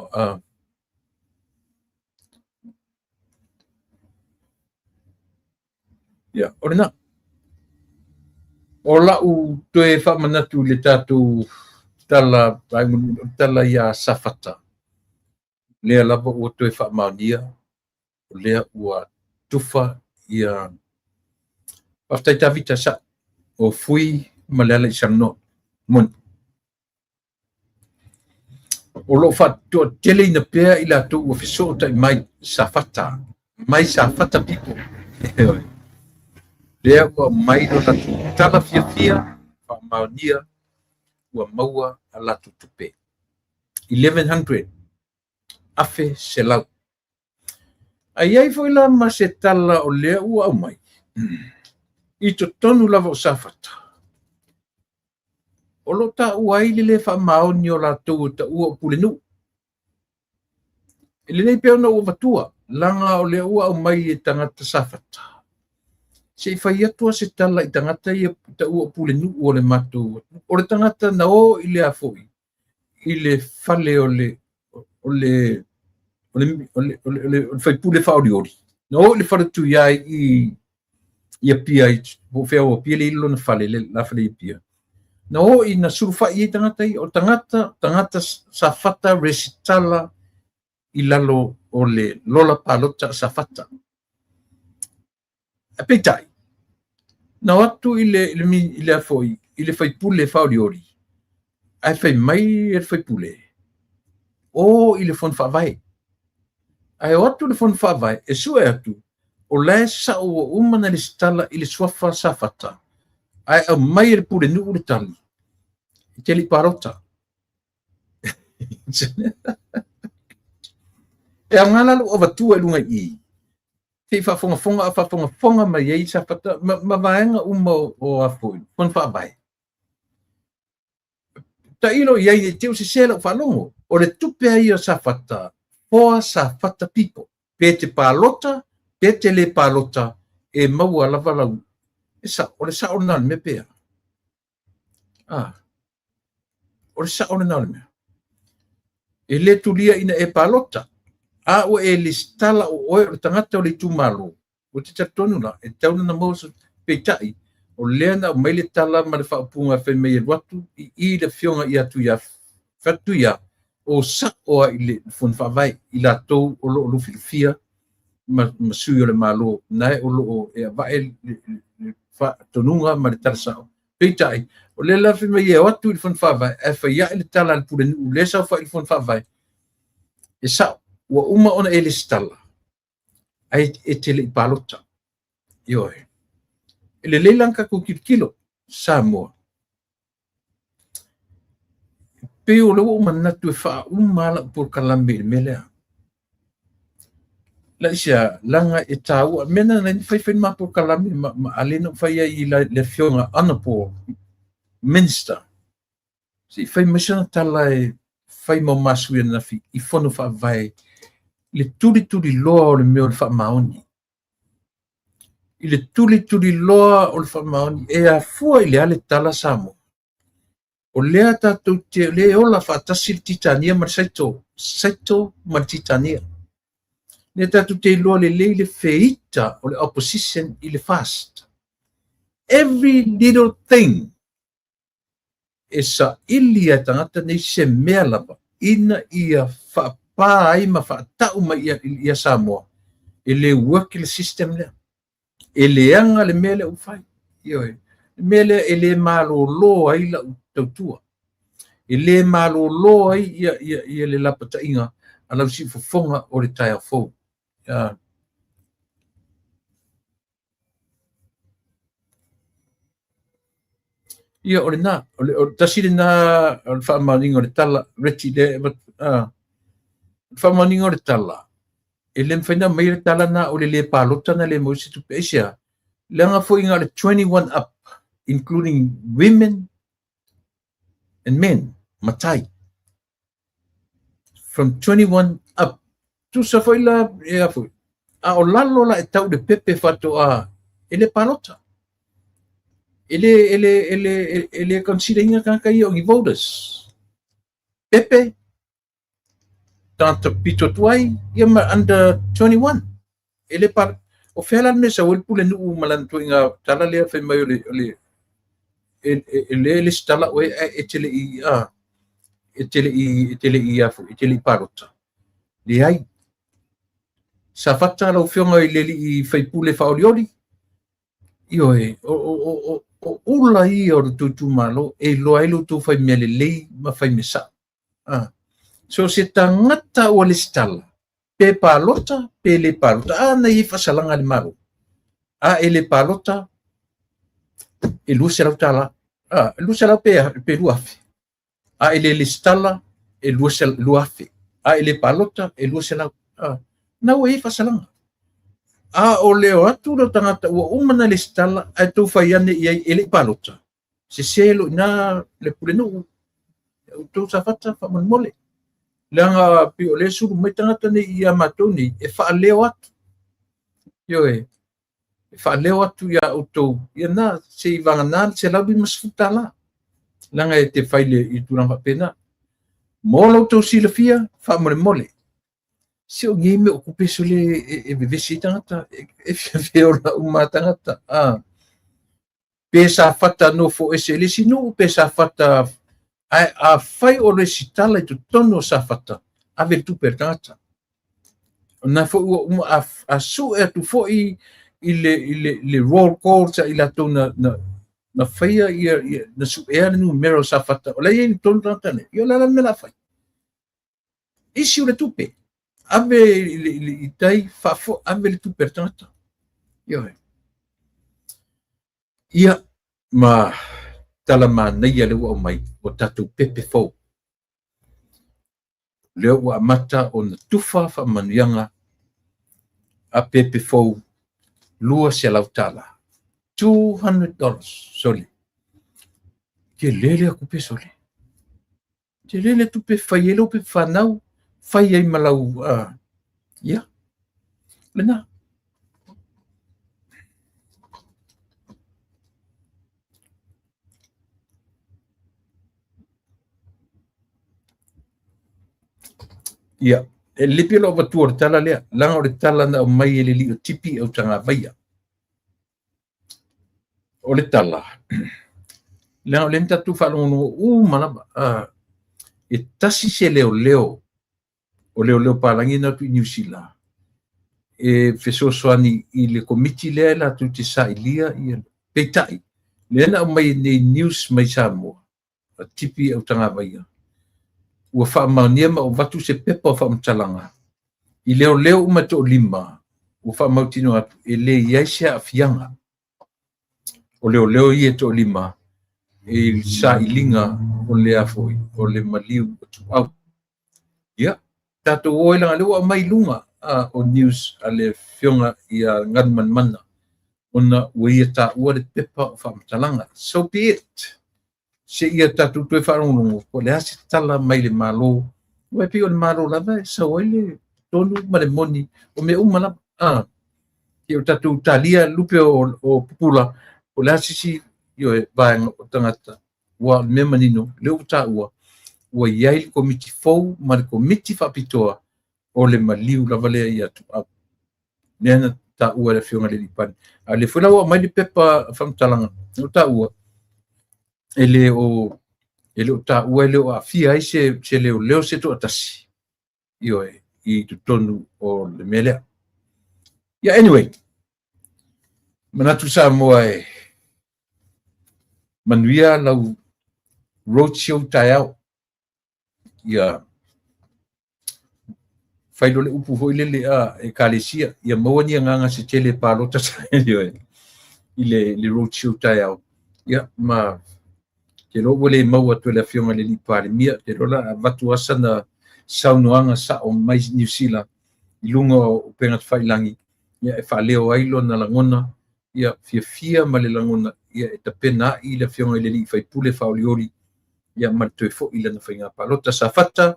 ya orna ola u to e fa manatu le tatu tala ya safata le lava o to e fa mania le ua tufa ia after tavita sa o fui malala isano mon o lo fa to tele ina pea ila to o fiso ta mai safata people le ua mai do la tala fia fa mania ua maua ala tutupe 1100 afe selau ai foi la ma se tala o le ua mai i to tonu lava o safata o lo ta ua ili le fa maoni o la tu ta ua pulenu ile nei pe ona ua vatua langa o le ua mai e tangata safata se fai atua se tala i tangata i ta ua pulenu o le matu o le tangata na o ile a foi ile fale o le fai pule fa ori no le fale tu ia ia pia o fea o pia le ilo na fale la fale pia no ina surfa i tangata i o tangata safata resitala i lalo o le lola palota safata apetai na watu ile foi ile fai pule fa ori ai fai mai fai pule o ile fon fa vai ai watu le fon fa vai e sua atu o le sa o umana le stala ile swafa safata ai a mai pule nu le tali teli parota e ngala lo vatua lunga i te fa fonga mai ei safata ma vaenga uma o afu fon fa vai ta ilo ia te o se sela fa longo o le tupe ai o safata o safata people pe te palota pe te le palota e maua lava lau o le sa o nal me pea o le sa o nal me e le tulia ina e palota o e le stala o tangata o le tumalo o te tatonu la e tauna na mosa pe tai o lena o maile tala ma le whaapunga whai mei watu i le fionga i atu ia fatu ia o sa o i le fun whawai i la tau o lo filifia ma sui o le malo nai o lo e vai le tonunga ma le tala sao peitai o le la whai mei watu i le fun whawai e whai ia i le tala le pule u le sao whai i le fun whawai e sao ua uma ona e le stala ai e tele i palota ioe ele leilanka ko kilo Samoa pe o lo manatu fa mala por kalambe mele la isia langa e tau mena na fai ma por kalambe ma aleno fai i le fionga anapo minster si fai mission tala e fai mo masu na fi i fono fa vai le tuli lo le me fa maoni ile tuli loa o le whamaoni e a fua i le ale tala Samoa. O lea tātou te le ola whaatasi titania ma saito ma titania. Le tātou te loa le feita o le opposition i le fast. Every little thing e sa ili a tangata nei se mea lava ina ia whaapā ai ma whaatau ma ia Samoa. E le work le system lea. E leanga le mele u fai ioe mele e le malo lo ai la tautua e le malo lo ai ia le lapata inga ala si fofonga o le taia fo ia o le na o tasile na o fa maningo le tala reti de fa maningo le tala e le mfena mai le tala na o le palota na le mosi tu pesia lenga fo inga le 21 up including women and men matai from 21 up tu sa foi la e foi a o lalo la e tau de pepe fato a ele palota ele consideringa kai o voters pepe tanto pito tuai ia under 21 ele par o fela me sa wel pule nu malan tuinga tala le fe mai le ele stala we etele i afu etele parota le ai sa fatta lo fionga i leli i fai pule faolioli io o ula i o tu malo e lo ai lo tu fai mele lei ma fai mesa so se tangata o le stala pe palota pe le palota ana i fasalanga le maro ele palota e lu se la tala lu se la pe luafi ele le stala e lu se luafi ele palota e lu se la na o e fasalanga o leo atu lo tangata ua umana le stala ai tu fai ane i ele palota se selo na le pulenu tu sa fata fa mole langa pi o le suru mai tangata ne i amatoni e fa leo atu yo e fa leo atu ya auto ia na se vangana se labi masfutala langa e te faile i turanga pena molo to silafia fa mole se o ngime o kupeso le e vivesi tangata e feora uma tangata pesa fata no fo esele sino pesa fata a fai o le sitala i tu tono sa fata a virtu per tangata na fo a su e tu fo i le roll call sa i la tona na faia na su e anu mero sa fata o le i tono tangata ne io la me la fai isi le tupe ave i tai fa fo ave le tupe tangata io ia ma talama nei ia le ua mai o tatu pepe fo le ua mata o na tufa fa manuianga a pepe fo lua se lautala $200 soli ke lele aku pe soli ke lele tu pe faielo pe fanau fai ai malau ia lena ia e lipi lo batu tala le langa o tala na mai le li tipi o tanga vaia o le tala langa le tatu fa no mana e tasi se leo palangi na tu New Zealand e feso soani i le komiti le la tu te sa ilia i peitai le na mai nei news mai Samoa tipi o tanga vaia ua whaamaunia o watu se pepa o whaamtalanga. I leo uma to lima, ua whaamautino atu, e le iaisia a fianga. O leo i e to lima, e sa ilinga o le afoi, o le maliu atu au. Ia, tato oilanga leo a mai lunga o news a le fionga i a ngadman mana. Ona ua ia ta ua le pepa o whaamtalanga. So be it. Se ia tatu tue wharongo, ko le hasi tala mai le malo, ua pi o le malo lava, sa oile tonu ma le moni, o me umana, ki o tatu talia lupe o pupula, o le hasi si, io e vaenga o tangata, ua me manino, leo ta ua iai le komiti fou, ma le komiti whapitoa, o le maliu lava lea ia tu au. Neana ta ua le fionga le lipani. A le fula ua mai le pepa whamtalanga, o ta ua, ele o ta ua ele o afia ai se leo se to atasi io i tu tonu o le mele yeah anyway manatu sa moa e manuia lau roadshow taiao ia failo le upu hoi le e kalesia ia mawani nganga se tele palota io i le roadshow taiao ia ma ke lo wole mau atu le fionga le lipare mia te rola watu asa na saunoanga sa o mai New Zealand i lunga o pengat whailangi ia e whaleo ailo na langona ia fia ma le langona ia e tapena i le fionga le li whaipule whaoliori ia matoi fo ila na whainga palota sa fata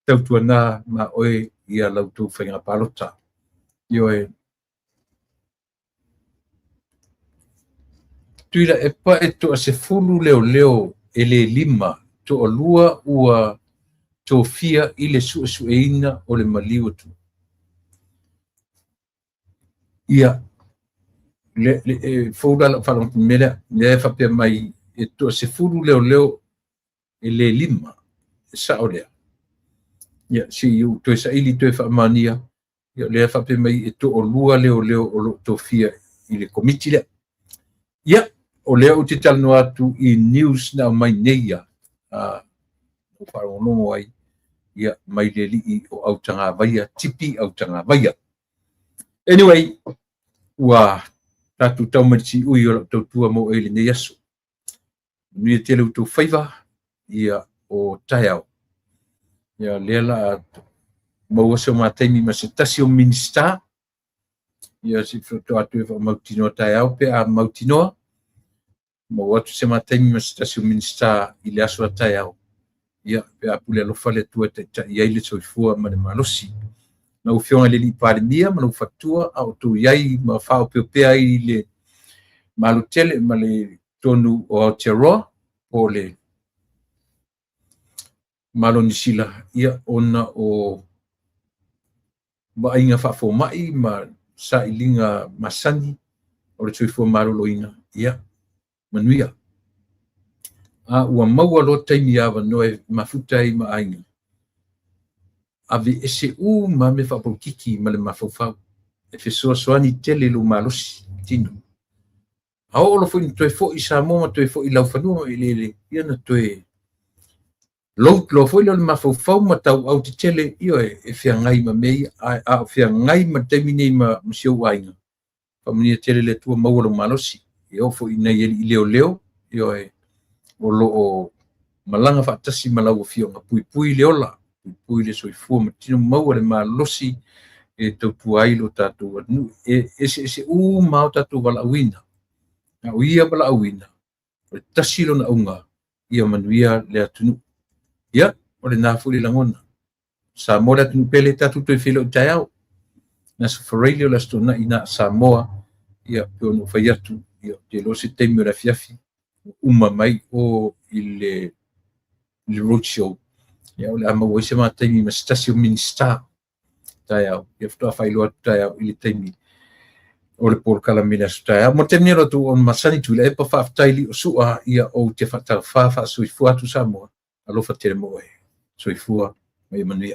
tau tuana ma oe ia lautou whainga palota. Ioe tuila e pa e to se fulu leo ele lima to o lua ua to fia ile su eina o le maliu tu. Ia le fouda la falon mele le fa pe mai e to se fulu leo ele lima sa ole. Ia si u to sa ili to fa mania ia le fa pe mai e to o lua leo o lo to fia ile komiti le. Ia o leo te talo atu i news na mai neia o wharonongo ai ia mai le li o autanga vaia tipi autanga vaia. Anyway, ua tatu taumati ui o tautua mo e le ne yasu. Nui te leu tau whaiva ia o taiao. Ia lela maua se o mātaimi ma se tasi o minista ia si to atu e wha mautinoa taiao pe a mautinoa maua atu se mātaimi ma se tasi o minista i le aso a taiao. Ia pe a pule alofa le tua ia ile soifua ma le malosi. Na ufionga le li parimia ma le ufatua au tu iai ma whao peopea i le malutele ma le tonu o Aotearoa o le malonisila ia ona o mainga whafo mai ma sa ilinga masani o le soifua maloloina ia manuia. Ua maua lo taimi awa noe mafuta i ma ainga. Ave ese ma me whapokiki ma le mawhawhau. E whesoa soani tele lo malosi tino. Ao olo fwini toe fo i sa moma toe fo i lau whanua i lele. Ia na toe lout lo fo i lo le mawhawhau ma tau au te tele io e whia ngai ma mei a whia ngai ma taimi nei ma msio wainga. Pamunia tele le tua maua lo malosi. I o fo i nei i leo io e o lo o malanga whaatasi malau o fionga pui leola. Pui le soifua ma tino maua le malosi e tautua ai lo tātou anu. Ese mao tātou wala awina. Na o ia wala awina. O le tasilo na unga ia manuia le atunu. Ia, o le nāfuli langona. Samoa le atunu pele tātou toi whilo i taiao. Na sa whareili o la stona ina Samoa ia peonu whai atu. Ia te lo se teimi o la fiafi. Mai o il roadshow. Ia o le ama o se ma taimi ma stasi o minista taiao. Ia ftoa whailoa taiao ili taimi o le por kalamina su taiao. Mo te mnero tu on masani tu le epa whaaftaili o sua ia o te whaafta whaafa soifua tu Samoa. Alofa tere moe. Soifua mai manuia.